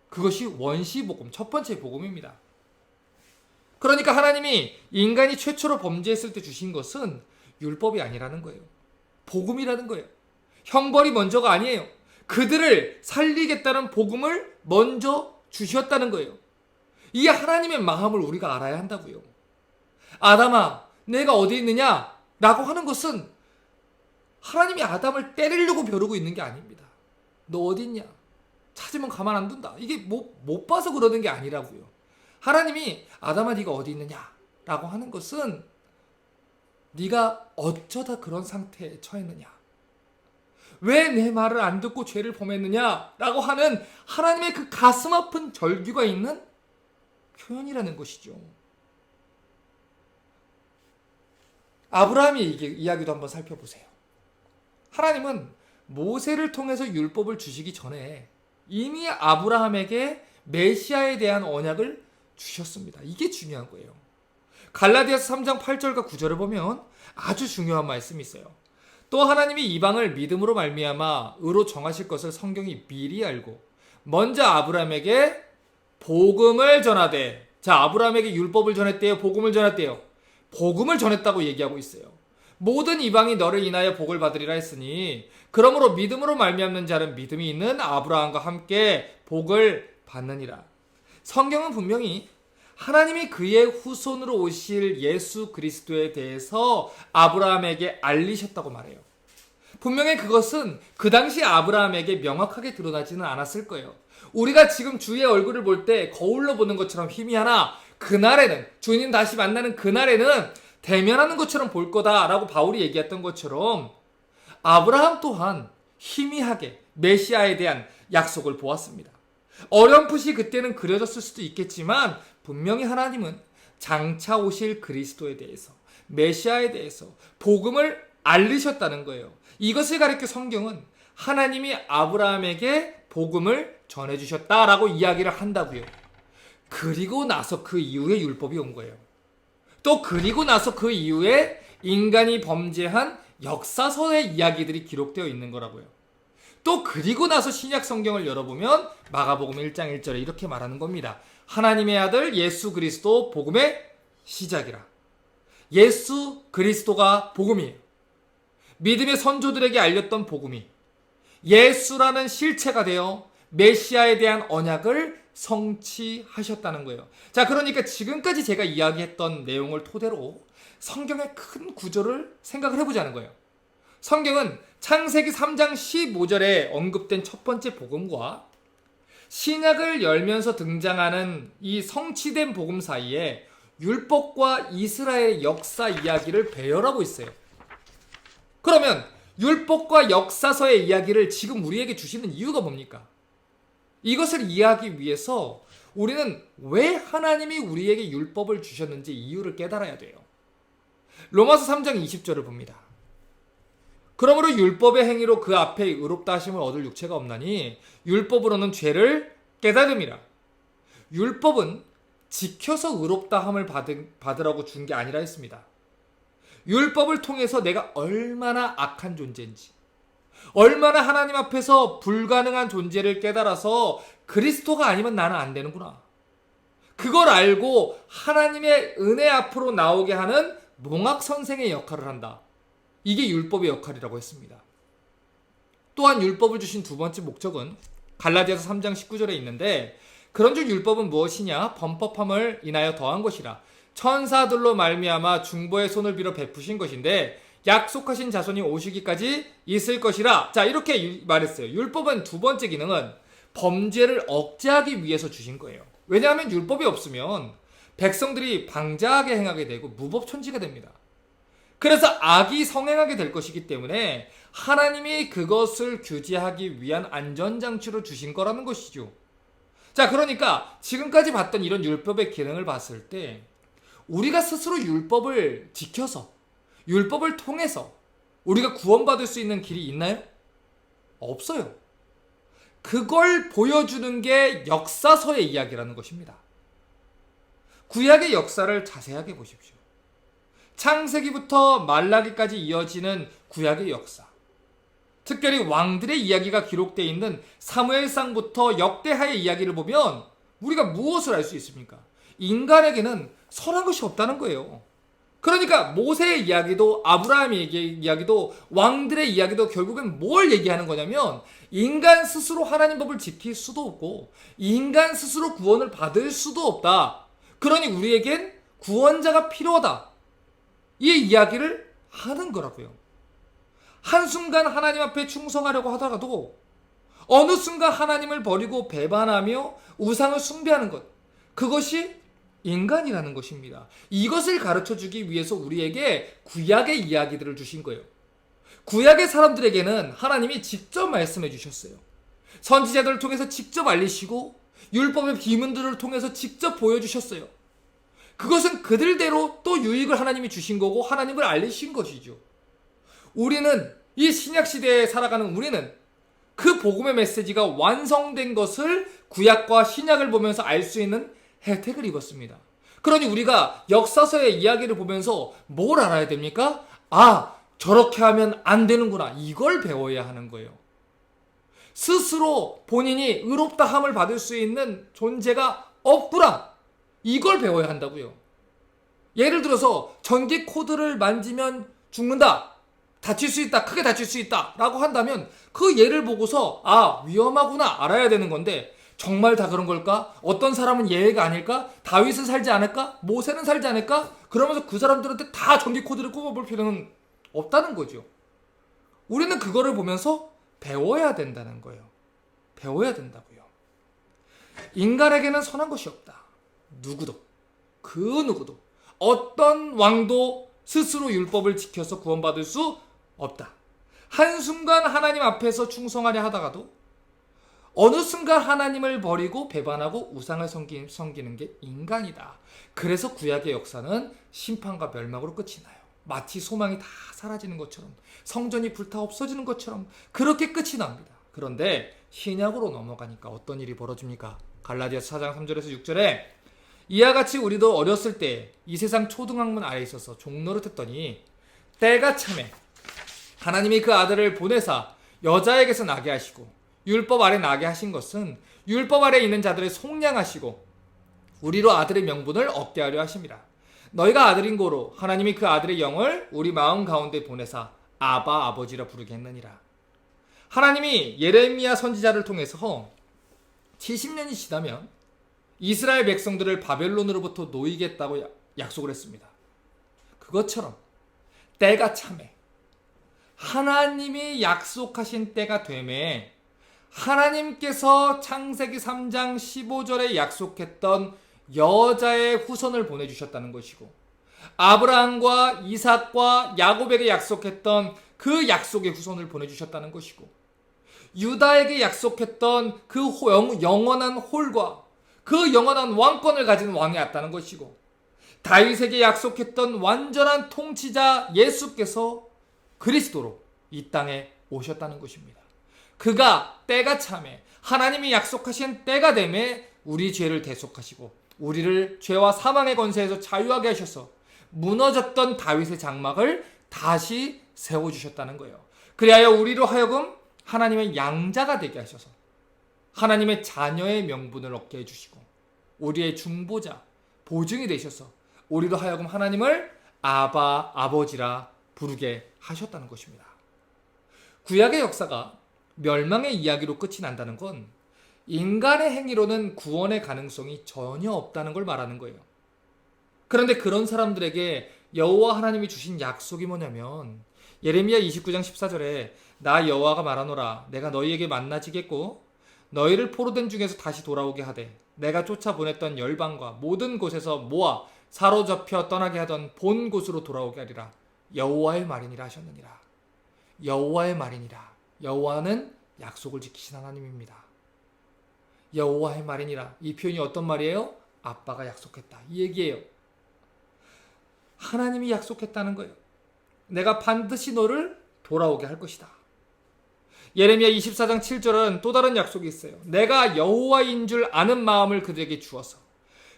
그것이 원시복음, 첫 번째 복음입니다. 그러니까 하나님이 인간이 최초로 범죄했을 때 주신 것은 율법이 아니라는 거예요. 복음이라는 거예요. 형벌이 먼저가 아니에요. 그들을 살리겠다는 복음을 먼저 주셨다는 거예요. 이 하나님의 마음을 우리가 알아야 한다고요. 아담아, 내가 어디 있느냐? 라고 하는 것은 하나님이 아담을 때리려고 벼르고 있는 게 아닙니다. 너 어디 있냐? 찾으면 가만 안 둔다. 이게 못 봐서 그러는 게 아니라고요. 하나님이 아담아 네가 어디 있느냐? 라고 하는 것은 네가 어쩌다 그런 상태에 처했느냐? 왜 내 말을 안 듣고 죄를 범했느냐? 라고 하는 하나님의 그 가슴 아픈 절규가 있는 표현이라는 것이죠. 아브라함의 이야기도 한번 살펴보세요. 하나님은 모세를 통해서 율법을 주시기 전에 이미 아브라함에게 메시아에 대한 언약을 주셨습니다. 이게 중요한 거예요. 갈라디아서 3장 8절과 9절을 보면 아주 중요한 말씀이 있어요. 또 하나님이 이방을 믿음으로 말미암아 의로 정하실 것을 성경이 미리 알고 먼저 아브라함에게 복음을 전하되, 자, 아브라함에게 율법을 전했대요? 복음을 전했대요? 복음을 전했다고 얘기하고 있어요. 모든 이방이 너를 인하여 복을 받으리라 했으니 그러므로 믿음으로 말미암는 자는 믿음이 있는 아브라함과 함께 복을 받느니라. 성경은 분명히 하나님이 그의 후손으로 오실 예수 그리스도에 대해서 아브라함에게 알리셨다고 말해요. 분명히 그것은 그 당시 아브라함에게 명확하게 드러나지는 않았을 거예요. 우리가 지금 주의 얼굴을 볼 때 거울로 보는 것처럼 희미하나 그날에는, 주님 다시 만나는 그날에는 대면하는 것처럼 볼 거다라고 바울이 얘기했던 것처럼 아브라함 또한 희미하게 메시아에 대한 약속을 보았습니다. 어렴풋이 그때는 그려졌을 수도 있겠지만 분명히 하나님은 장차 오실 그리스도에 대해서, 메시아에 대해서 복음을 알리셨다는 거예요. 이것을 가리켜 성경은 하나님이 아브라함에게 복음을 전해주셨다라고 이야기를 한다고요. 그리고 나서 그 이후에 율법이 온 거예요. 또 그리고 나서 그 이후에 인간이 범죄한 역사서의 이야기들이 기록되어 있는 거라고요. 또 그리고 나서 신약 성경을 열어보면 마가복음 1장 1절에 이렇게 말하는 겁니다. 하나님의 아들 예수 그리스도 복음의 시작이라. 예수 그리스도가 복음이에요. 믿음의 선조들에게 알렸던 복음이 예수라는 실체가 되어 메시아에 대한 언약을 성취하셨다는 거예요. 자, 그러니까 지금까지 제가 이야기했던 내용을 토대로 성경의 큰 구조를 생각을 해보자는 거예요. 성경은 창세기 3장 15절에 언급된 첫 번째 복음과 신약을 열면서 등장하는 이 성취된 복음 사이에 율법과 이스라엘의 역사 이야기를 배열하고 있어요. 그러면 율법과 역사서의 이야기를 지금 우리에게 주시는 이유가 뭡니까? 이것을 이해하기 위해서 우리는 왜 하나님이 우리에게 율법을 주셨는지 이유를 깨달아야 돼요. 로마서 3장 20절을 봅니다. 그러므로 율법의 행위로 그 앞에 의롭다 하심을 얻을 육체가 없나니 율법으로는 죄를 깨달음이라. 율법은 지켜서 의롭다 함을 받으라고 준 게 아니라 했습니다. 율법을 통해서 내가 얼마나 악한 존재인지, 얼마나 하나님 앞에서 불가능한 존재를 깨달아서 그리스도가 아니면 나는 안 되는구나. 그걸 알고 하나님의 은혜 앞으로 나오게 하는 몽학 선생의 역할을 한다. 이게 율법의 역할이라고 했습니다. 또한 율법을 주신 두 번째 목적은 갈라디아서 3장 19절에 있는데 그런즉 율법은 무엇이냐? 범법함을 인하여 더한 것이라. 천사들로 말미암아 중보의 손을 빌어 베푸신 것인데 약속하신 자손이 오시기까지 있을 것이라. 자, 이렇게 말했어요. 율법은 두 번째 기능은 범죄를 억제하기 위해서 주신 거예요. 왜냐하면 율법이 없으면 백성들이 방자하게 행하게 되고 무법천지가 됩니다. 그래서 악이 성행하게 될 것이기 때문에 하나님이 그것을 규제하기 위한 안전장치로 주신 거라는 것이죠. 자, 그러니까 지금까지 봤던 이런 율법의 기능을 봤을 때 우리가 스스로 율법을 지켜서 율법을 통해서 우리가 구원받을 수 있는 길이 있나요? 없어요. 그걸 보여주는 게 역사서의 이야기라는 것입니다. 구약의 역사를 자세하게 보십시오. 창세기부터 말라기까지 이어지는 구약의 역사, 특별히 왕들의 이야기가 기록되어 있는 사무엘상부터 역대하의 이야기를 보면 우리가 무엇을 알 수 있습니까? 인간에게는 선한 것이 없다는 거예요. 그러니까 모세의 이야기도 아브라함의 이야기도 왕들의 이야기도 결국엔 뭘 얘기하는 거냐면 인간 스스로 하나님 법을 지킬 수도 없고 인간 스스로 구원을 받을 수도 없다. 그러니 우리에겐 구원자가 필요하다. 이 이야기를 하는 거라고요. 한순간 하나님 앞에 충성하려고 하다가도 어느 순간 하나님을 버리고 배반하며 우상을 숭배하는 것, 그것이 인간이라는 것입니다. 이것을 가르쳐주기 위해서 우리에게 구약의 이야기들을 주신 거예요. 구약의 사람들에게는 하나님이 직접 말씀해 주셨어요. 선지자들을 통해서 직접 알리시고 율법의 비문들을 통해서 직접 보여주셨어요. 그것은 그들대로 또 유익을 하나님이 주신 거고 하나님을 알리신 것이죠. 우리는 이 신약시대에 살아가는 우리는 그 복음의 메시지가 완성된 것을 구약과 신약을 보면서 알 수 있는 혜택을 입었습니다. 그러니 우리가 역사서의 이야기를 보면서 뭘 알아야 됩니까? 아, 저렇게 하면 안 되는구나. 이걸 배워야 하는 거예요. 스스로 본인이 의롭다 함을 받을 수 있는 존재가 없구나. 이걸 배워야 한다고요. 예를 들어서 전기 코드를 만지면 죽는다. 다칠 수 있다. 크게 다칠 수 있다. 라고 한다면 그 예를 보고서 아, 위험하구나 알아야 되는 건데 정말 다 그런 걸까? 어떤 사람은 예외가 아닐까? 다윗은 살지 않을까? 모세는 살지 않을까? 그러면서 그 사람들한테 다 전기 코드를 꼽아볼 필요는 없다는 거죠. 우리는 그거를 보면서 배워야 된다는 거예요. 배워야 된다고요. 인간에게는 선한 것이 없다. 누구도, 그 누구도, 어떤 왕도 스스로 율법을 지켜서 구원받을 수 없다. 한순간 하나님 앞에서 충성하려 하다가도 어느 순간 하나님을 버리고 배반하고 우상을 섬기는 게 인간이다. 그래서 구약의 역사는 심판과 멸망으로 끝이 나요. 마치 소망이 다 사라지는 것처럼, 성전이 불타 없어지는 것처럼 그렇게 끝이 납니다. 그런데 신약으로 넘어가니까 어떤 일이 벌어집니까? 갈라디아서 4장 3절에서 6절에 이와 같이 우리도 어렸을 때 이 세상 초등학문 아래 있어서 종노릇했더니 때가 참에 하나님이 그 아들을 보내사 여자에게서 나게 하시고 율법 아래 나게 하신 것은 율법 아래 있는 자들을 속량하시고 우리로 아들의 명분을 얻게 하려 하심이라. 너희가 아들인 고로 하나님이 그 아들의 영을 우리 마음 가운데 보내사 아바 아버지라 부르게 했느니라. 하나님이 예레미야 선지자를 통해서 70년이 지나면 이스라엘 백성들을 바벨론으로부터 놓이겠다고 약속을 했습니다. 그것처럼 때가 참에 하나님이 약속하신 때가 되매 하나님께서 창세기 3장 15절에 약속했던 여자의 후손을 보내주셨다는 것이고 아브라함과 이삭과 야곱에게 약속했던 그 약속의 후손을 보내주셨다는 것이고 유다에게 약속했던 그 영원한 홀과 그 영원한 왕권을 가진 왕이 왔다는 것이고 다윗에게 약속했던 완전한 통치자 예수께서 그리스도로 이 땅에 오셨다는 것입니다. 그가 때가 참에 하나님이 약속하신 때가 되매 우리 죄를 대속하시고 우리를 죄와 사망의 권세에서 자유하게 하셔서 무너졌던 다윗의 장막을 다시 세워주셨다는 거예요. 그리하여 우리로 하여금 하나님의 양자가 되게 하셔서 하나님의 자녀의 명분을 얻게 해주시고 우리의 중보자, 보증이 되셔서 우리로 하여금 하나님을 아바, 아버지라 부르게 하셨다는 것입니다. 구약의 역사가 멸망의 이야기로 끝이 난다는 건 인간의 행위로는 구원의 가능성이 전혀 없다는 걸 말하는 거예요. 그런데 그런 사람들에게 여호와 하나님이 주신 약속이 뭐냐면 예레미야 29장 14절에 나 여호와가 말하노라 내가 너희에게 만나지겠고 너희를 포로된 중에서 다시 돌아오게 하되 내가 쫓아보냈던 열방과 모든 곳에서 모아 사로잡혀 떠나게 하던 본 곳으로 돌아오게 하리라. 여호와의 말이니라 하셨느니라. 여호와의 말이니라. 여호와는 약속을 지키신 하나님입니다. 여호와의 말이니라. 이 표현이 어떤 말이에요? 아빠가 약속했다. 이 얘기예요. 하나님이 약속했다는 거예요. 내가 반드시 너를 돌아오게 할 것이다. 예레미야 24장 7절은 또 다른 약속이 있어요. 내가 여호와인 줄 아는 마음을 그들에게 주어서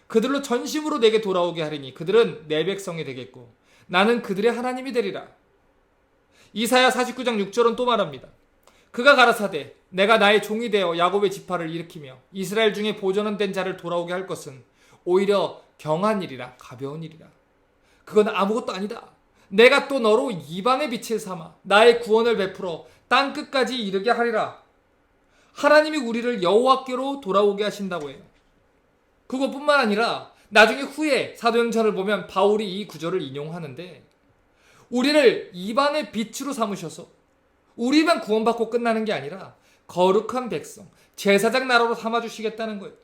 그들로 전심으로 내게 돌아오게 하리니 그들은 내 백성이 되겠고 나는 그들의 하나님이 되리라. 이사야 49장 6절은 또 말합니다. 그가 가라사대 내가 나의 종이 되어 야곱의 지파를 일으키며 이스라엘 중에 보존된 자를 돌아오게 할 것은 오히려 경한 일이라 가벼운 일이라. 그건 아무것도 아니다. 내가 또 너로 이방의 빛을 삼아 나의 구원을 베풀어 땅 끝까지 이르게 하리라. 하나님이 우리를 여호와께로 돌아오게 하신다고 해요. 그것뿐만 아니라 나중에 후에 사도행전을 보면 바울이 이 구절을 인용하는데 우리를 이방의 빛으로 삼으셔서 우리만 구원받고 끝나는 게 아니라 거룩한 백성, 제사장 나라로 삼아주시겠다는 거예요.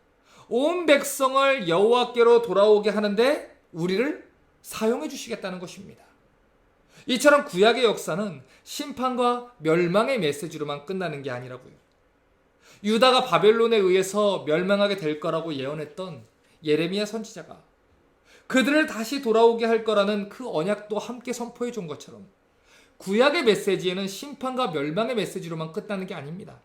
온 백성을 여호와께로 돌아오게 하는데 우리를 사용해 주시겠다는 것입니다. 이처럼 구약의 역사는 심판과 멸망의 메시지로만 끝나는 게 아니라고요. 유다가 바벨론에 의해서 멸망하게 될 거라고 예언했던 예레미야 선지자가 그들을 다시 돌아오게 할 거라는 그 언약도 함께 선포해 준 것처럼 구약의 메시지에는 심판과 멸망의 메시지로만 끝나는 게 아닙니다.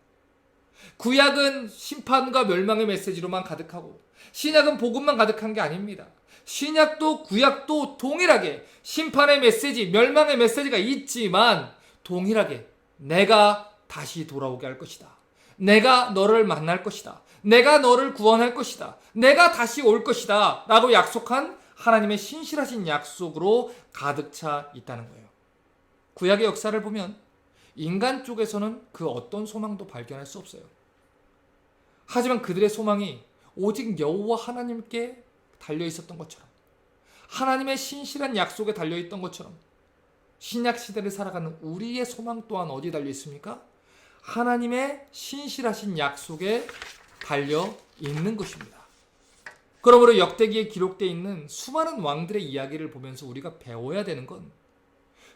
구약은 심판과 멸망의 메시지로만 가득하고 신약은 복음만 가득한 게 아닙니다. 신약도 구약도 동일하게 심판의 메시지, 멸망의 메시지가 있지만 동일하게 내가 다시 돌아오게 할 것이다. 내가 너를 만날 것이다. 내가 너를 구원할 것이다. 내가 다시 올 것이다. 라고 약속한 하나님의 신실하신 약속으로 가득 차 있다는 거예요. 구약의 역사를 보면 인간 쪽에서는 그 어떤 소망도 발견할 수 없어요. 하지만 그들의 소망이 오직 여호와 하나님께 달려 있었던 것처럼, 하나님의 신실한 약속에 달려 있던 것처럼, 신약 시대를 살아가는 우리의 소망 또한 어디에 달려 있습니까? 하나님의 신실하신 약속에 달려 있는 것입니다. 그러므로 역대기에 기록되어 있는 수많은 왕들의 이야기를 보면서 우리가 배워야 되는 건,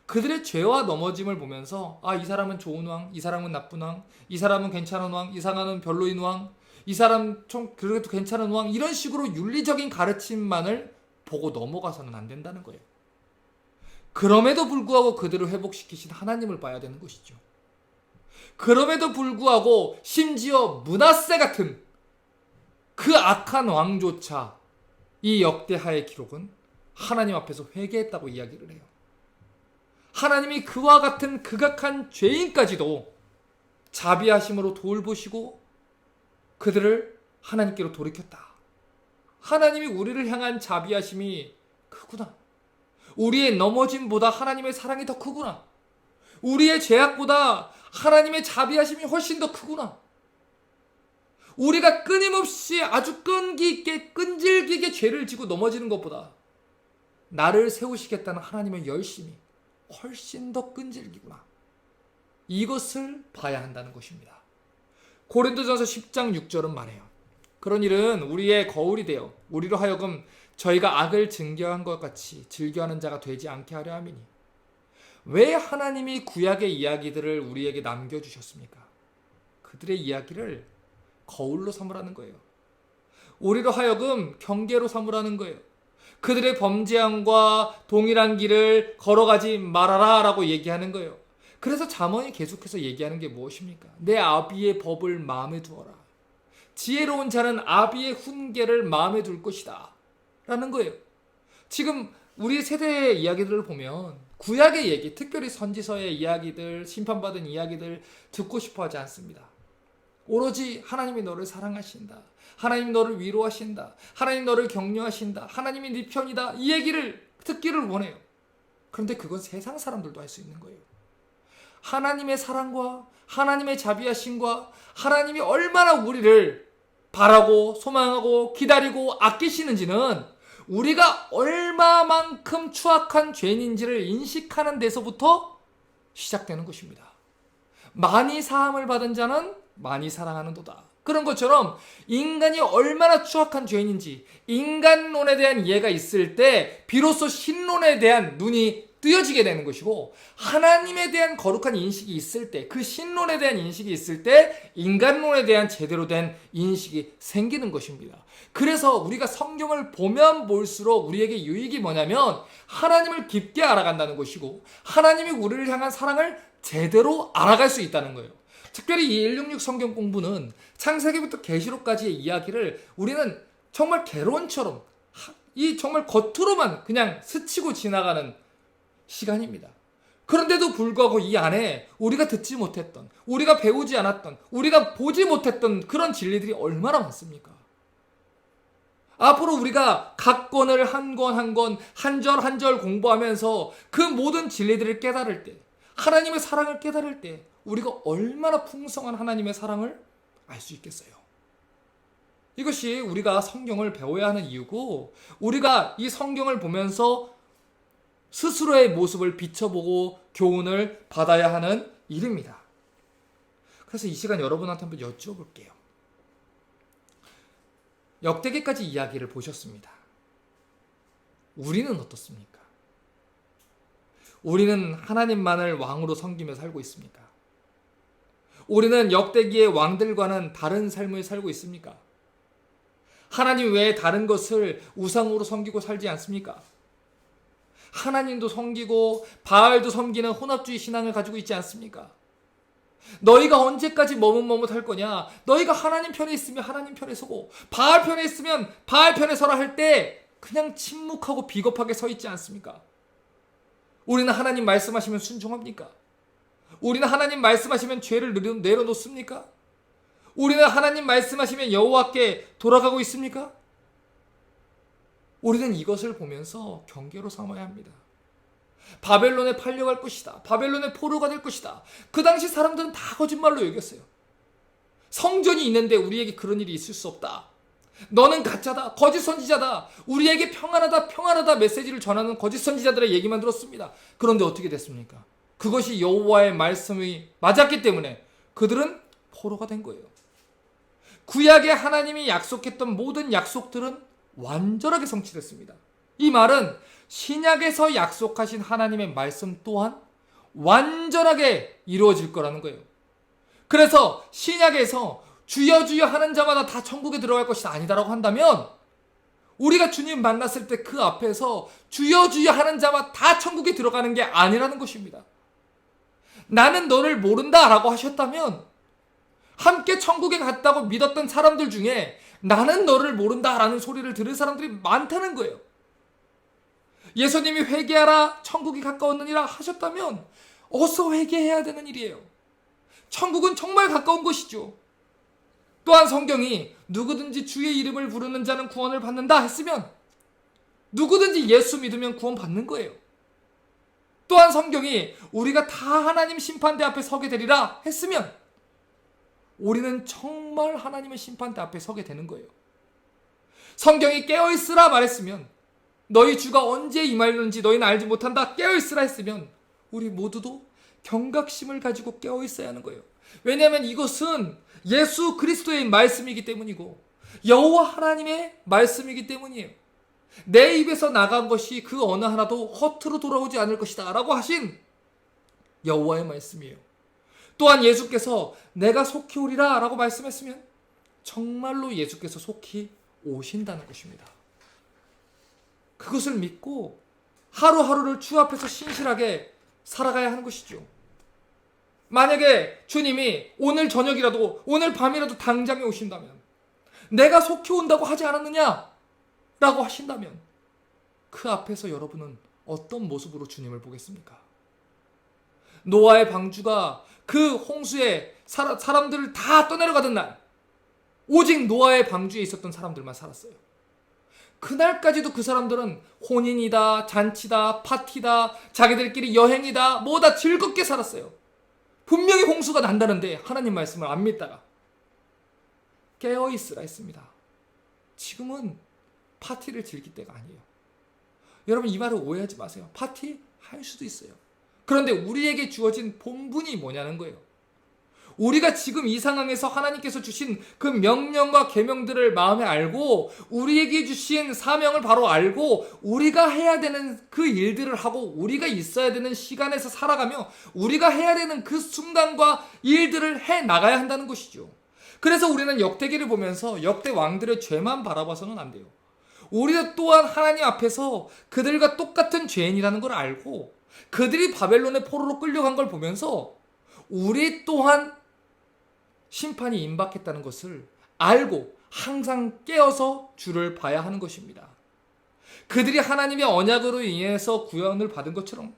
그들의 죄와 넘어짐을 보면서 이 사람은 좋은 왕, 이 사람은 나쁜 왕, 이 사람은 괜찮은 왕, 이 사람은 별로인 왕, 이 사람 좀 그래도 괜찮은 왕, 이런 식으로 윤리적인 가르침만을 보고 넘어가서는 안 된다는 거예요. 그럼에도 불구하고 그들을 회복시키신 하나님을 봐야 되는 것이죠. 그럼에도 불구하고 심지어 므낫세 같은 그 악한 왕조차 이 역대하의 기록은 하나님 앞에서 회개했다고 이야기를 해요. 하나님이 그와 같은 극악한 죄인까지도 자비하심으로 돌보시고 그들을 하나님께로 돌이켰다. 하나님이 우리를 향한 자비하심이 크구나. 우리의 넘어짐보다 하나님의 사랑이 더 크구나. 우리의 죄악보다 하나님의 자비하심이 훨씬 더 크구나. 우리가 끊임없이 아주 끈기 있게 끈질기게 죄를 지고 넘어지는 것보다 나를 세우시겠다는 하나님의 열심이 훨씬 더 끈질기구나. 이것을 봐야 한다는 것입니다. 고린도전서 10장 6절은 말해요. 그런 일은 우리의 거울이 되어 우리로 하여금 저희가 악을 증거한 것 같이 즐겨하는 자가 되지 않게 하려 함이니. 왜 하나님이 구약의 이야기들을 우리에게 남겨주셨습니까? 그들의 이야기를 거울로 삼으라는 거예요. 우리로 하여금 경계로 삼으라는 거예요. 그들의 범죄함과 동일한 길을 걸어가지 말아라 라고 얘기하는 거예요. 그래서 잠언이 계속해서 얘기하는 게 무엇입니까? 내 아비의 법을 마음에 두어라. 지혜로운 자는 아비의 훈계를 마음에 둘 것이다 라는 거예요. 지금 우리 세대의 이야기들을 보면 구약의 얘기, 특별히 선지서의 이야기들, 심판받은 이야기들 듣고 싶어 하지 않습니다. 오로지 하나님이 너를 사랑하신다. 하나님이 너를 위로하신다. 하나님 너를 격려하신다. 하나님이 네 편이다. 이 얘기를 듣기를 원해요. 그런데 그건 세상 사람들도 할 수 있는 거예요. 하나님의 사랑과 하나님의 자비하심과 하나님이 얼마나 우리를 바라고 소망하고 기다리고 아끼시는지는 우리가 얼마만큼 추악한 죄인인지를 인식하는 데서부터 시작되는 것입니다. 많이 사함을 받은 자는 많이 사랑하는도다. 그런 것처럼 인간이 얼마나 추악한 죄인인지 인간론에 대한 이해가 있을 때 비로소 신론에 대한 눈이 뜨여지게 되는 것이고, 하나님에 대한 거룩한 인식이 있을 때, 그 신론에 대한 인식이 있을 때 인간론에 대한 제대로 된 인식이 생기는 것입니다. 그래서 우리가 성경을 보면 볼수록 우리에게 유익이 뭐냐면 하나님을 깊게 알아간다는 것이고, 하나님이 우리를 향한 사랑을 제대로 알아갈 수 있다는 거예요. 특별히 이 166 성경 공부는 창세기부터 계시록까지의 이야기를 우리는 정말 개론처럼 이 정말 겉으로만 그냥 스치고 지나가는 시간입니다. 그런데도 불구하고 이 안에 우리가 듣지 못했던, 우리가 배우지 않았던, 우리가 보지 못했던 그런 진리들이 얼마나 많습니까? 앞으로 우리가 각 권을 한 권 한 권, 한 절 한 절 공부하면서 그 모든 진리들을 깨달을 때, 하나님의 사랑을 깨달을 때 우리가 얼마나 풍성한 하나님의 사랑을 알 수 있겠어요. 이것이 우리가 성경을 배워야 하는 이유고, 우리가 이 성경을 보면서 스스로의 모습을 비춰보고 교훈을 받아야 하는 일입니다. 그래서 이 시간 여러분한테 한번 여쭤볼게요. 역대기까지 이야기를 보셨습니다. 우리는 어떻습니까? 우리는 하나님만을 왕으로 섬기며 살고 있습니까? 우리는 역대기의 왕들과는 다른 삶을 살고 있습니까? 하나님 외에 다른 것을 우상으로 섬기고 살지 않습니까? 하나님도 섬기고 바알도 섬기는 혼합주의 신앙을 가지고 있지 않습니까? 너희가 언제까지 머뭇머뭇할 거냐? 너희가 하나님 편에 있으면 하나님 편에 서고 바알 편에 있으면 바알 편에 서라 할 때 그냥 침묵하고 비겁하게 서 있지 않습니까? 우리는 하나님 말씀하시면 순종합니까? 우리는 하나님 말씀하시면 죄를 내려놓습니까? 우리는 하나님 말씀하시면 여호와께 돌아가고 있습니까? 우리는 이것을 보면서 경계로 삼아야 합니다. 바벨론에 팔려갈 것이다. 바벨론의 포로가 될 것이다. 그 당시 사람들은 다 거짓말로 여겼어요. 성전이 있는데 우리에게 그런 일이 있을 수 없다. 너는 가짜다. 거짓 선지자다. 우리에게 평안하다, 평안하다 메시지를 전하는 거짓 선지자들의 얘기만 들었습니다. 그런데 어떻게 됐습니까? 그것이 여호와의 말씀이 맞았기 때문에 그들은 포로가 된 거예요. 구약에 하나님이 약속했던 모든 약속들은 완전하게 성취됐습니다. 이 말은 신약에서 약속하신 하나님의 말씀 또한 완전하게 이루어질 거라는 거예요. 그래서 신약에서 주여 주여 하는 자마다 다 천국에 들어갈 것이 아니다라고 한다면 우리가 주님 만났을 때 그 앞에서 주여 주여 하는 자마다 다 천국에 들어가는 게 아니라는 것입니다. 나는 너를 모른다 라고 하셨다면 함께 천국에 갔다고 믿었던 사람들 중에 나는 너를 모른다 라는 소리를 들을 사람들이 많다는 거예요. 예수님이 회개하라 천국이 가까웠느니라 하셨다면 어서 회개해야 되는 일이에요. 천국은 정말 가까운 것이죠. 또한 성경이 누구든지 주의 이름을 부르는 자는 구원을 받는다 했으면 누구든지 예수 믿으면 구원 받는 거예요. 또한 성경이 우리가 다 하나님 심판대 앞에 서게 되리라 했으면 우리는 정말 하나님의 심판대 앞에 서게 되는 거예요. 성경이 깨어있으라 말했으면 너희 주가 언제 임하려는지 너희는 알지 못한다. 깨어있으라 했으면 우리 모두도 경각심을 가지고 깨어있어야 하는 거예요. 왜냐하면 이것은 예수 그리스도의 말씀이기 때문이고 여호와 하나님의 말씀이기 때문이에요. 내 입에서 나간 것이 그 어느 하나도 허투루 돌아오지 않을 것이다 라고 하신 여호와의 말씀이에요. 또한 예수께서 내가 속히 오리라 라고 말씀했으면 정말로 예수께서 속히 오신다는 것입니다. 그것을 믿고 하루하루를 주 앞에서 신실하게 살아가야 하는 것이죠. 만약에 주님이 오늘 저녁이라도 오늘 밤이라도 당장에 오신다면 내가 속히 온다고 하지 않았느냐 라고 하신다면 그 앞에서 여러분은 어떤 모습으로 주님을 보겠습니까? 노아의 방주가 그 홍수에 사람들을 다 떠내려가던 날 오직 노아의 방주에 있었던 사람들만 살았어요. 그날까지도 그 사람들은 혼인이다, 잔치다, 파티다, 자기들끼리 여행이다, 뭐다 즐겁게 살았어요. 분명히 홍수가 난다는데 하나님 말씀을 안 믿다가 깨어있으라 했습니다. 지금은 파티를 즐길 때가 아니에요. 여러분 이 말을 오해하지 마세요. 파티 할 수도 있어요. 그런데 우리에게 주어진 본분이 뭐냐는 거예요. 우리가 지금 이 상황에서 하나님께서 주신 그 명령과 계명들을 마음에 알고 우리에게 주신 사명을 바로 알고 우리가 해야 되는 그 일들을 하고 우리가 있어야 되는 시간에서 살아가며 우리가 해야 되는 그 순간과 일들을 해 나가야 한다는 것이죠. 그래서 우리는 역대기를 보면서 역대 왕들의 죄만 바라봐서는 안 돼요. 우리도 또한 하나님 앞에서 그들과 똑같은 죄인이라는 걸 알고 그들이 바벨론의 포로로 끌려간 걸 보면서 우리 또한 심판이 임박했다는 것을 알고 항상 깨어서 주를 봐야 하는 것입니다. 그들이 하나님의 언약으로 인해서 구원을 받은 것처럼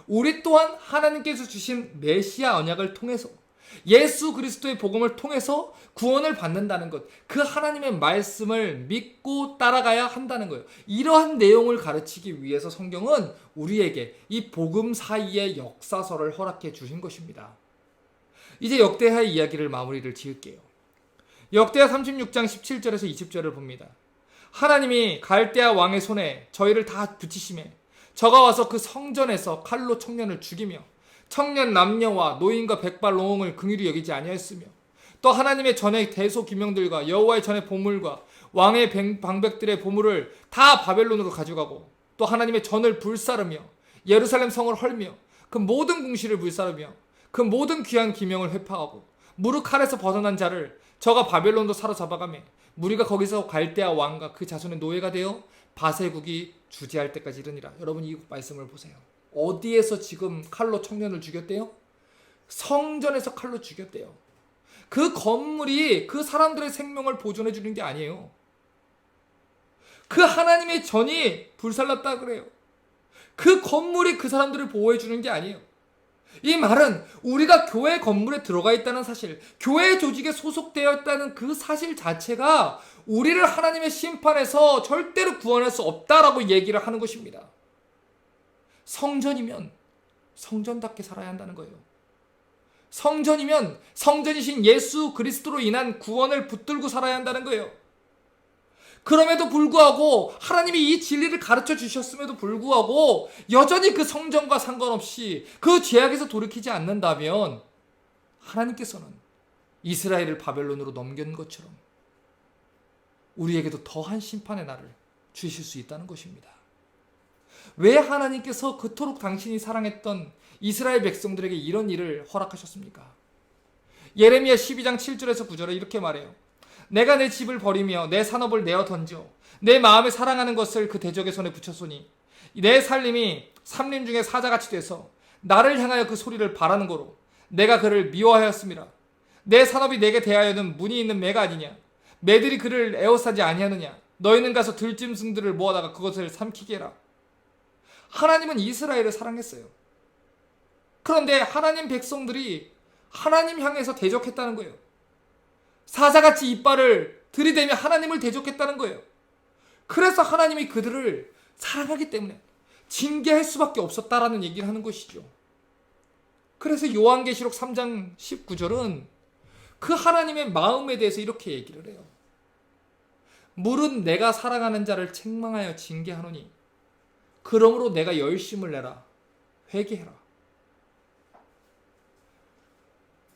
우리 또한 하나님께서 주신 메시아 언약을 통해서 예수 그리스도의 복음을 통해서 구원을 받는다는 것, 그 하나님의 말씀을 믿고 따라가야 한다는 거예요. 이러한 내용을 가르치기 위해서 성경은 우리에게 이 복음 사이의 역사서를 허락해 주신 것입니다. 이제 역대하의 이야기를 마무리를 지을게요. 역대하 36장 17절에서 20절을 봅니다. 하나님이 갈대아 왕의 손에 저희를 다 붙이심에 저가 와서 그 성전에서 칼로 청년을 죽이며 청년 남녀와 노인과 백발노홍을 긍휼히 여기지 아니하였으며 또 하나님의 전의 대소 기명들과 여호와의 전의 보물과 왕의 방백들의 보물을 다 바벨론으로 가져가고 또 하나님의 전을 불사르며 예루살렘 성을 헐며 그 모든 궁시를 불사르며 그 모든 귀한 기명을 회파하고 무릇 칼에서 벗어난 자를 저가 바벨론도 사로잡아가며 무리가 거기서 갈대아 왕과 그 자손의 노예가 되어 바세국이 주재할 때까지 이르니라. 여러분 이 말씀을 보세요. 어디에서 지금 칼로 청년을 죽였대요? 성전에서 칼로 죽였대요. 그 건물이 그 사람들의 생명을 보존해 주는 게 아니에요. 그 하나님의 전이 불살랐다 그래요. 그 건물이 그 사람들을 보호해 주는 게 아니에요. 이 말은 우리가 교회 건물에 들어가 있다는 사실, 교회 조직에 소속되어 있다는 그 사실 자체가 우리를 하나님의 심판에서 절대로 구원할 수 없다라고 얘기를 하는 것입니다. 성전이면 성전답게 살아야 한다는 거예요. 성전이면 성전이신 예수 그리스도로 인한 구원을 붙들고 살아야 한다는 거예요. 그럼에도 불구하고 하나님이 이 진리를 가르쳐 주셨음에도 불구하고 여전히 그 성전과 상관없이 그 죄악에서 돌이키지 않는다면 하나님께서는 이스라엘을 바벨론으로 넘긴 것처럼 우리에게도 더한 심판의 날을 주실 수 있다는 것입니다. 왜 하나님께서 그토록 당신이 사랑했던 이스라엘 백성들에게 이런 일을 허락하셨습니까? 예레미야 12장 7절에서 9절에 이렇게 말해요. 내가 내 집을 버리며 내 산업을 내어 던져 내 마음에 사랑하는 것을 그 대적의 손에 붙였으니 내 살림이 삼림 중에 사자같이 돼서 나를 향하여 그 소리를 바라는 거로 내가 그를 미워하였음이라. 내 산업이 내게 대하여는 문이 있는 매가 아니냐. 매들이 그를 에워싸지 아니하느냐. 너희는 가서 들짐승들을 모아다가 그것을 삼키게 해라. 하나님은 이스라엘을 사랑했어요. 그런데 하나님 백성들이 하나님 향해서 대적했다는 거예요. 사자같이 이빨을 들이대며 하나님을 대적했다는 거예요. 그래서 하나님이 그들을 사랑하기 때문에 징계할 수밖에 없었다라는 얘기를 하는 것이죠. 그래서 요한계시록 3장 19절은 그 하나님의 마음에 대해서 이렇게 얘기를 해요. 물은 내가 사랑하는 자를 책망하여 징계하노니 그러므로 내가 열심을 내라 회개해라.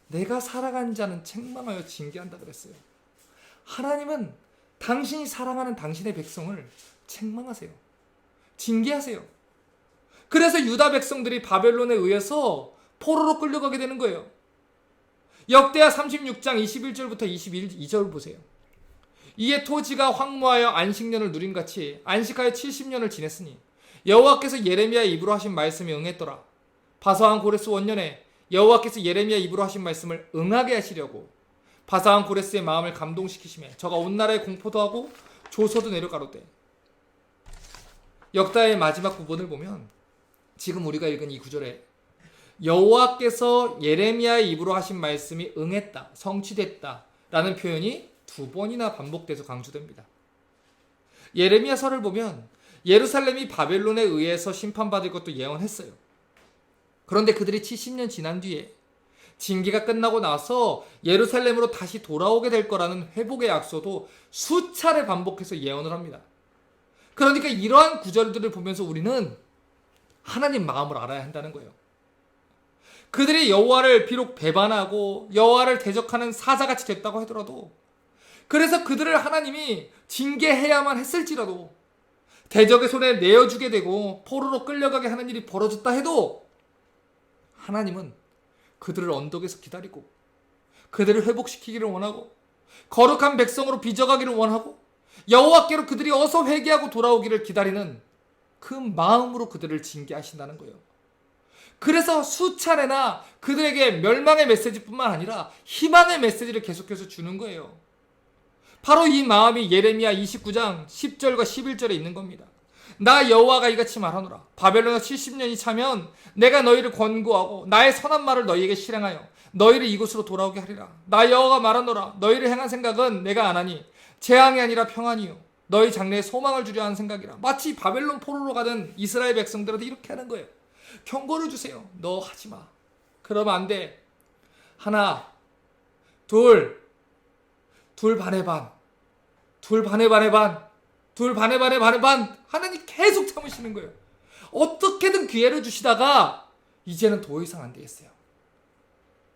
내가 사랑하는 자는 책망하여 징계한다 그랬어요. 하나님은 당신이 사랑하는 당신의 백성을 책망하세요. 징계하세요. 그래서 유다 백성들이 바벨론에 의해서 포로로 끌려가게 되는 거예요. 역대하 36장 21절부터 22절 보세요. 이에 토지가 황무하여 안식년을 누림같이 안식하여 70년을 지냈으니 여호와께서 예레미야의 입으로 하신 말씀이 응했더라. 바사한 고레스 원년에 여호와께서 예레미야 입으로 하신 말씀을 응하게 하시려고 바사한 고레스의 마음을 감동시키시매 저가 온 나라에 공포도 하고 조서도 내려가로되. 역다의 마지막 부분을 보면 지금 우리가 읽은 이 구절에 여호와께서 예레미야의 입으로 하신 말씀이 응했다, 성취됐다 라는 표현이 2번이나 반복돼서 강조됩니다. 예레미야서를 보면 예루살렘이 바벨론에 의해서 심판받을 것도 예언했어요. 그런데 그들이 70년 지난 뒤에 징계가 끝나고 나서 예루살렘으로 다시 돌아오게 될 거라는 회복의 약속도 수차례 반복해서 예언을 합니다. 그러니까 이러한 구절들을 보면서 우리는 하나님 마음을 알아야 한다는 거예요. 그들이 여호와를 비록 배반하고 여호와를 대적하는 사자같이 됐다고 하더라도, 그래서 그들을 하나님이 징계해야만 했을지라도, 대적의 손에 내어주게 되고 포로로 끌려가게 하는 일이 벌어졌다 해도 하나님은 그들을 언덕에서 기다리고 그들을 회복시키기를 원하고 거룩한 백성으로 빚어가기를 원하고 여호와께로 그들이 어서 회개하고 돌아오기를 기다리는 그 마음으로 그들을 징계하신다는 거예요. 그래서 수차례나 그들에게 멸망의 메시지뿐만 아니라 희망의 메시지를 계속해서 주는 거예요. 바로 이 마음이 예레미야 29장 10절과 11절에 있는 겁니다. 나 여호와가 이같이 말하노라. 바벨론에 70년이 차면 내가 너희를 권고하고 나의 선한 말을 너희에게 실행하여 너희를 이곳으로 돌아오게 하리라. 나 여호와가 말하노라. 너희를 행한 생각은 내가 안 하니 재앙이 아니라 평안이요 너희 장래에 소망을 주려 하는 생각이라. 마치 바벨론 포로로 가던 이스라엘 백성들한테 이렇게 하는 거예요. 경고를 주세요. 너 하지마. 그러면 안 돼. 하나, 둘 반에 반, 둘 반에 반에 반, 둘 반에 반에 반에 반. 하나님 계속 참으시는 거예요. 어떻게든 기회를 주시다가 이제는 더 이상 안 되겠어요.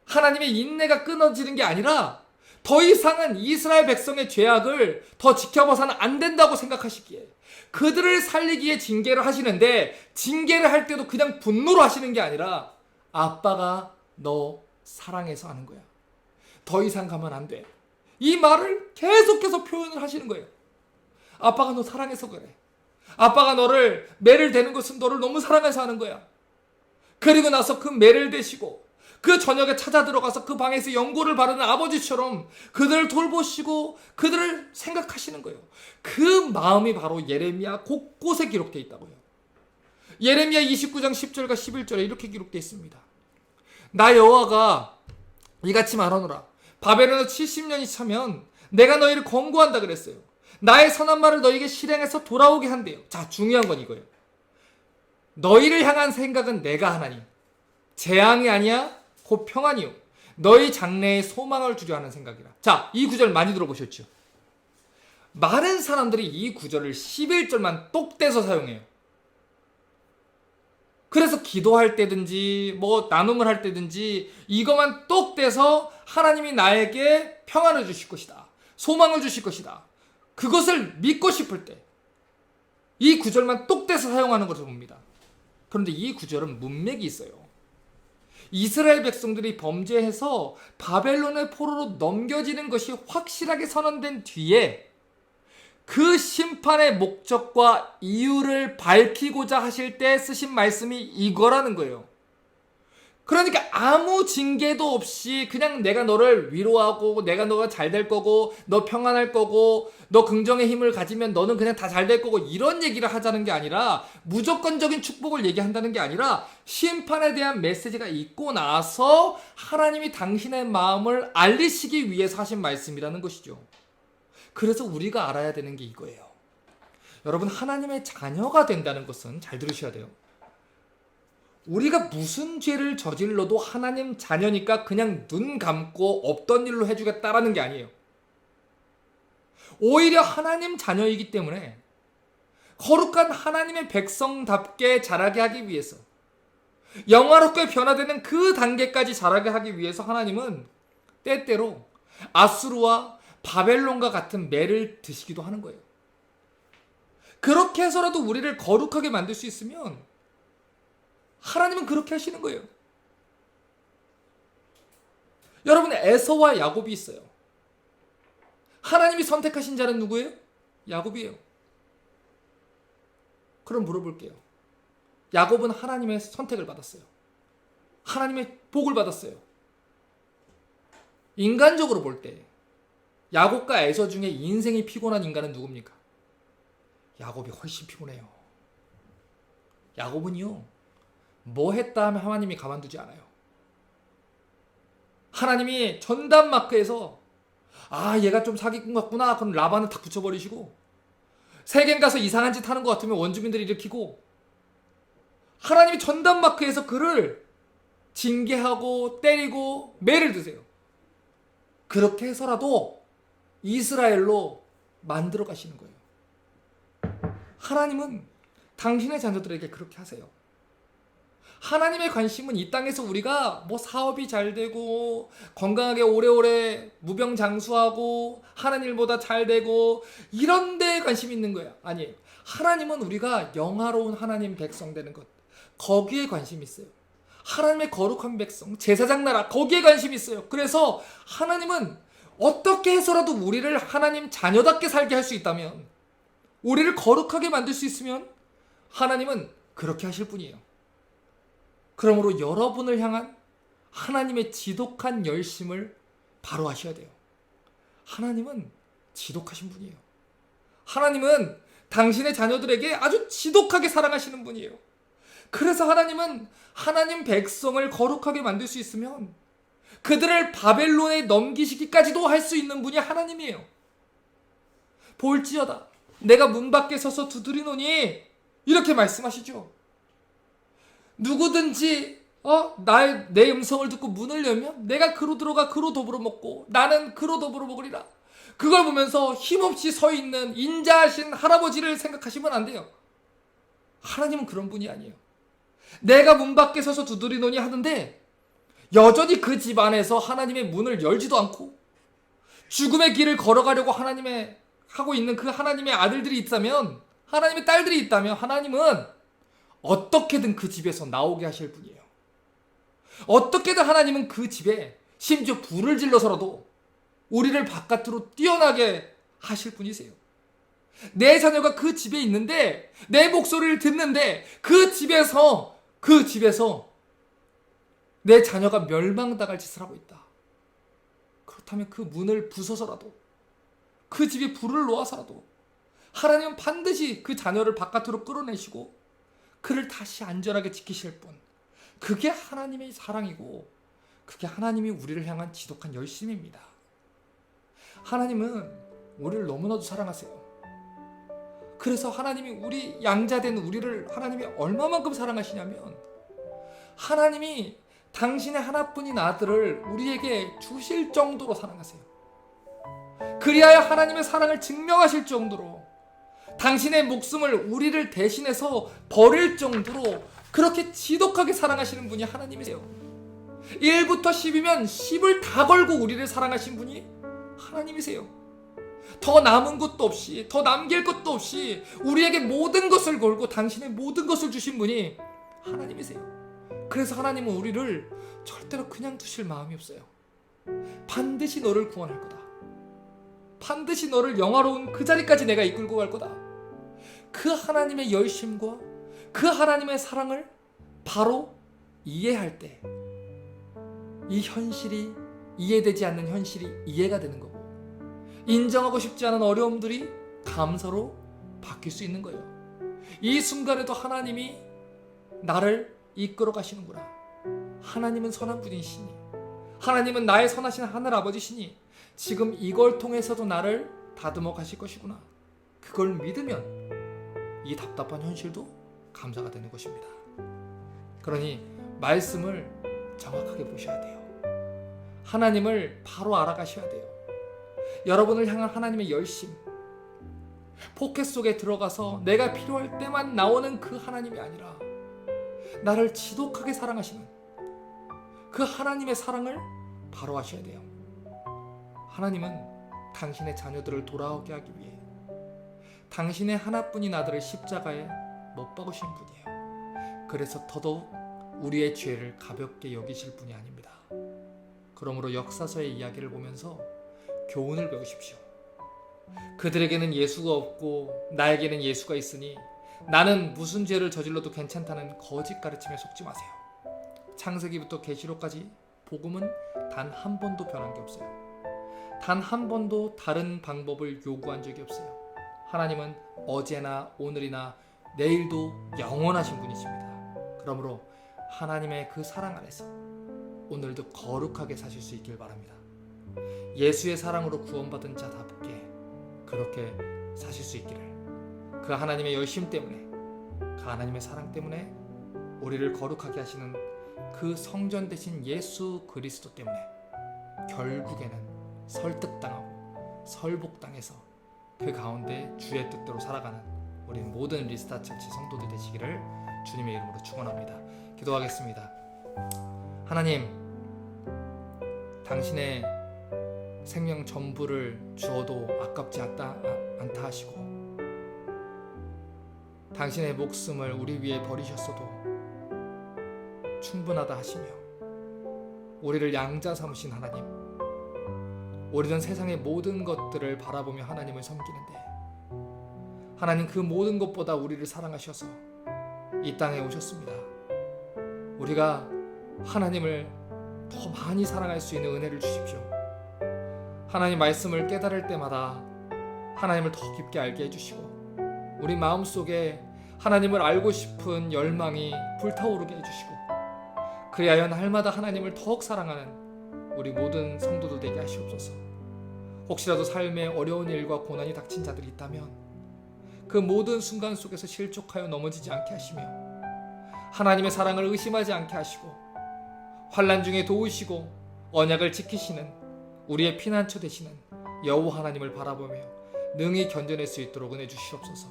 하나님의 인내가 끊어지는 게 아니라 더 이상은 이스라엘 백성의 죄악을 더 지켜봐서는 안 된다고 생각하시기에 그들을 살리기에 징계를 하시는데, 징계를 할 때도 그냥 분노로 하시는 게 아니라 아빠가 너 사랑해서 하는 거야. 더 이상 가면 안 돼. 이 말을 계속해서 표현을 하시는 거예요. 아빠가 너 사랑해서 그래. 아빠가 너를 매를 대는 것은 너를 너무 사랑해서 하는 거야. 그리고 나서 그 매를 대시고 그 저녁에 찾아 들어가서 그 방에서 연고를 바르는 아버지처럼 그들을 돌보시고 그들을 생각하시는 거예요. 그 마음이 바로 예레미야 곳곳에 기록되어 있다고요. 예레미야 29장 10절과 11절에 이렇게 기록되어 있습니다. 나 여호와가 이같이 말하노라. 바벨론에 70년이 차면 내가 너희를 권고한다 그랬어요. 나의 선한 말을 너희에게 실행해서 돌아오게 한대요. 자, 중요한 건 이거예요. 너희를 향한 생각은 내가 하나니 재앙이 아니야 곧 평안이요 너희 장래에 소망을 주려 하는 생각이라. 자, 이 구절 많이 들어보셨죠? 많은 사람들이 이 구절을 11절만 똑 떼서 사용해요. 그래서 기도할 때든지 뭐 나눔을 할 때든지 이것만 똑 떼서 하나님이 나에게 평안을 주실 것이다, 소망을 주실 것이다, 그것을 믿고 싶을 때 이 구절만 똑 떼서 사용하는 것을 봅니다. 그런데 이 구절은 문맥이 있어요. 이스라엘 백성들이 범죄해서 바벨론의 포로로 넘겨지는 것이 확실하게 선언된 뒤에 그 심판의 목적과 이유를 밝히고자 하실 때 쓰신 말씀이 이거라는 거예요. 그러니까 아무 징계도 없이 그냥 내가 너를 위로하고 내가 너가 잘 될 거고 너 평안할 거고 너 긍정의 힘을 가지면 너는 그냥 다 잘 될 거고 이런 얘기를 하자는 게 아니라, 무조건적인 축복을 얘기한다는 게 아니라 심판에 대한 메시지가 있고 나서 하나님이 당신의 마음을 알리시기 위해서 하신 말씀이라는 것이죠. 그래서 우리가 알아야 되는 게 이거예요. 여러분, 하나님의 자녀가 된다는 것은 잘 들으셔야 돼요. 우리가 무슨 죄를 저질러도 하나님 자녀니까 그냥 눈 감고 없던 일로 해주겠다라는 게 아니에요. 오히려 하나님 자녀이기 때문에 거룩한 하나님의 백성답게 자라게 하기 위해서, 영화롭게 변화되는 그 단계까지 자라게 하기 위해서 하나님은 때때로 아수르와 바벨론과 같은 매를 드시기도 하는 거예요. 그렇게 해서라도 우리를 거룩하게 만들 수 있으면 하나님은 그렇게 하시는 거예요. 여러분, 에서와 야곱이 있어요. 하나님이 선택하신 자는 누구예요? 야곱이에요. 그럼 물어볼게요. 야곱은 하나님의 선택을 받았어요. 하나님의 복을 받았어요. 인간적으로 볼 때 야곱과 에서 중에 인생이 피곤한 인간은 누굽니까? 야곱이 훨씬 피곤해요. 야곱은요, 뭐 했다 하면 하나님이 가만두지 않아요. 하나님이 전담 마크에서 얘가 좀 사기꾼 같구나, 그럼 라반을 탁 붙여버리시고, 세겜 가서 이상한 짓 하는 것 같으면 원주민들이 일으키고, 하나님이 전담 마크에서 그를 징계하고 때리고 매를 드세요. 그렇게 해서라도 이스라엘로 만들어 가시는 거예요. 하나님은 당신의 자녀들에게 그렇게 하세요. 하나님의 관심은 이 땅에서 우리가 뭐 사업이 잘 되고 건강하게 오래오래 무병장수하고 하는 일보다 잘 되고 이런 데에 관심이 있는 거야. 아니에요. 하나님은 우리가 영화로운 하나님 백성 되는 것, 거기에 관심이 있어요. 하나님의 거룩한 백성, 제사장 나라, 거기에 관심이 있어요. 그래서 하나님은 어떻게 해서라도 우리를 하나님 자녀답게 살게 할 수 있다면, 우리를 거룩하게 만들 수 있으면 하나님은 그렇게 하실 분이에요. 그러므로 여러분을 향한 하나님의 지독한 열심을 바로 하셔야 돼요. 하나님은 지독하신 분이에요. 하나님은 당신의 자녀들에게 아주 지독하게 사랑하시는 분이에요. 그래서 하나님은 하나님 백성을 거룩하게 만들 수 있으면 그들을 바벨론에 넘기시기까지도 할 수 있는 분이 하나님이에요. 볼지어다 내가 문 밖에 서서 두드리노니, 이렇게 말씀하시죠. 누구든지 내 음성을 듣고 문을 열면 내가 그로 들어가 그로 더불어 먹고 나는 그로 더불어 먹으리라. 그걸 보면서 힘없이 서 있는 인자하신 할아버지를 생각하시면 안 돼요. 하나님은 그런 분이 아니에요. 내가 문 밖에 서서 두드리노니 하는데 여전히 그 집 안에서 하나님의 문을 열지도 않고 죽음의 길을 걸어가려고 하고 있는 그 하나님의 아들들이 있다면, 하나님의 딸들이 있다면, 하나님은 어떻게든 그 집에서 나오게 하실 분이에요. 어떻게든 하나님은 그 집에 심지어 불을 질러서라도 우리를 바깥으로 뛰어나게 하실 분이세요. 내 자녀가 그 집에 있는데, 내 목소리를 듣는데 그 집에서 내 자녀가 멸망당할 짓을 하고 있다. 그렇다면 그 문을 부숴서라도, 그 집에 불을 놓아서라도 하나님은 반드시 그 자녀를 바깥으로 끌어내시고 그를 다시 안전하게 지키실 분, 그게 하나님의 사랑이고 그게 하나님이 우리를 향한 지독한 열심입니다. 하나님은 우리를 너무나도 사랑하세요. 그래서 하나님이 우리 양자된 우리를 하나님이 얼마만큼 사랑하시냐면, 하나님이 당신의 하나뿐인 아들을 우리에게 주실 정도로 사랑하세요. 그리하여 하나님의 사랑을 증명하실 정도로 당신의 목숨을 우리를 대신해서 버릴 정도로 그렇게 지독하게 사랑하시는 분이 하나님이세요. 1부터 10이면 10을 다 걸고 우리를 사랑하신 분이 하나님이세요. 더 남은 것도 없이, 더 남길 것도 없이 우리에게 모든 것을 걸고 당신의 모든 것을 주신 분이 하나님이세요. 그래서 하나님은 우리를 절대로 그냥 두실 마음이 없어요. 반드시 너를 구원할 거다. 반드시 너를 영화로운 그 자리까지 내가 이끌고 갈 거다. 그 하나님의 열심과 그 하나님의 사랑을 바로 이해할 때 이 현실이 이해되지 않는 현실이 이해가 되는 거고, 인정하고 싶지 않은 어려움들이 감사로 바뀔 수 있는 거예요. 이 순간에도 하나님이 나를 이끌어 가시는구나. 하나님은 선한 분이시니, 하나님은 나의 선하신 하늘 아버지시니 지금 이걸 통해서도 나를 다듬어 가실 것이구나. 그걸 믿으면 이 답답한 현실도 감사가 되는 것입니다. 그러니 말씀을 정확하게 보셔야 돼요. 하나님을 바로 알아가셔야 돼요. 여러분을 향한 하나님의 열심, 포켓 속에 들어가서 내가 필요할 때만 나오는 그 하나님이 아니라 나를 지독하게 사랑하시는 그 하나님의 사랑을 바로 하셔야 돼요. 하나님은 당신의 자녀들을 돌아오게 하기 위해 당신의 하나뿐인 아들을 십자가에 못 박으신 분이에요. 그래서 더더욱 우리의 죄를 가볍게 여기실 분이 아닙니다. 그러므로 역사서의 이야기를 보면서 교훈을 배우십시오. 그들에게는 예수가 없고 나에게는 예수가 있으니 나는 무슨 죄를 저질러도 괜찮다는 거짓 가르침에 속지 마세요. 창세기부터 계시록까지 복음은 단 한 번도 변한 게 없어요. 단 한 번도 다른 방법을 요구한 적이 없어요. 하나님은 어제나 오늘이나 내일도 영원하신 분이십니다. 그러므로 하나님의 그 사랑 안에서 오늘도 거룩하게 사실 수 있길 바랍니다. 예수의 사랑으로 구원받은 자답게 그렇게 사실 수 있기를, 그 하나님의 열심 때문에, 그 하나님의 사랑 때문에 우리를 거룩하게 하시는 그 성전 되신 예수 그리스도 때문에 결국에는 설득당하고 설복당해서 그 가운데 주의 뜻대로 살아가는 우리 모든 리스타 처치 성도들 되시기를 주님의 이름으로 축원합니다. 기도하겠습니다. 하나님, 당신의 생명 전부를 주어도 아깝지 않다 하시고 당신의 목숨을 우리 위해 버리셨어도 충분하다 하시며 우리를 양자 삼으신 하나님, 우리는 세상의 모든 것들을 바라보며 하나님을 섬기는데 하나님 그 모든 것보다 우리를 사랑하셔서 이 땅에 오셨습니다. 우리가 하나님을 더 많이 사랑할 수 있는 은혜를 주십시오. 하나님 말씀을 깨달을 때마다 하나님을 더 깊게 알게 해주시고 우리 마음속에 하나님을 알고 싶은 열망이 불타오르게 해주시고 그리하여 날마다 하나님을 더욱 사랑하는 우리 모든 성도들 되게 하시옵소서. 혹시라도 삶에 어려운 일과 고난이 닥친 자들이 있다면 그 모든 순간 속에서 실족하여 넘어지지 않게 하시며 하나님의 사랑을 의심하지 않게 하시고 환난 중에 도우시고 언약을 지키시는 우리의 피난처 되시는 여호와 하나님을 바라보며 능히 견뎌낼 수 있도록 은혜 주시옵소서.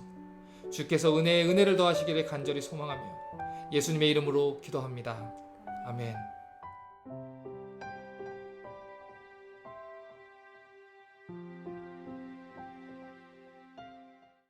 주께서 은혜에 은혜를 더하시기를 간절히 소망하며 예수님의 이름으로 기도합니다. 아멘.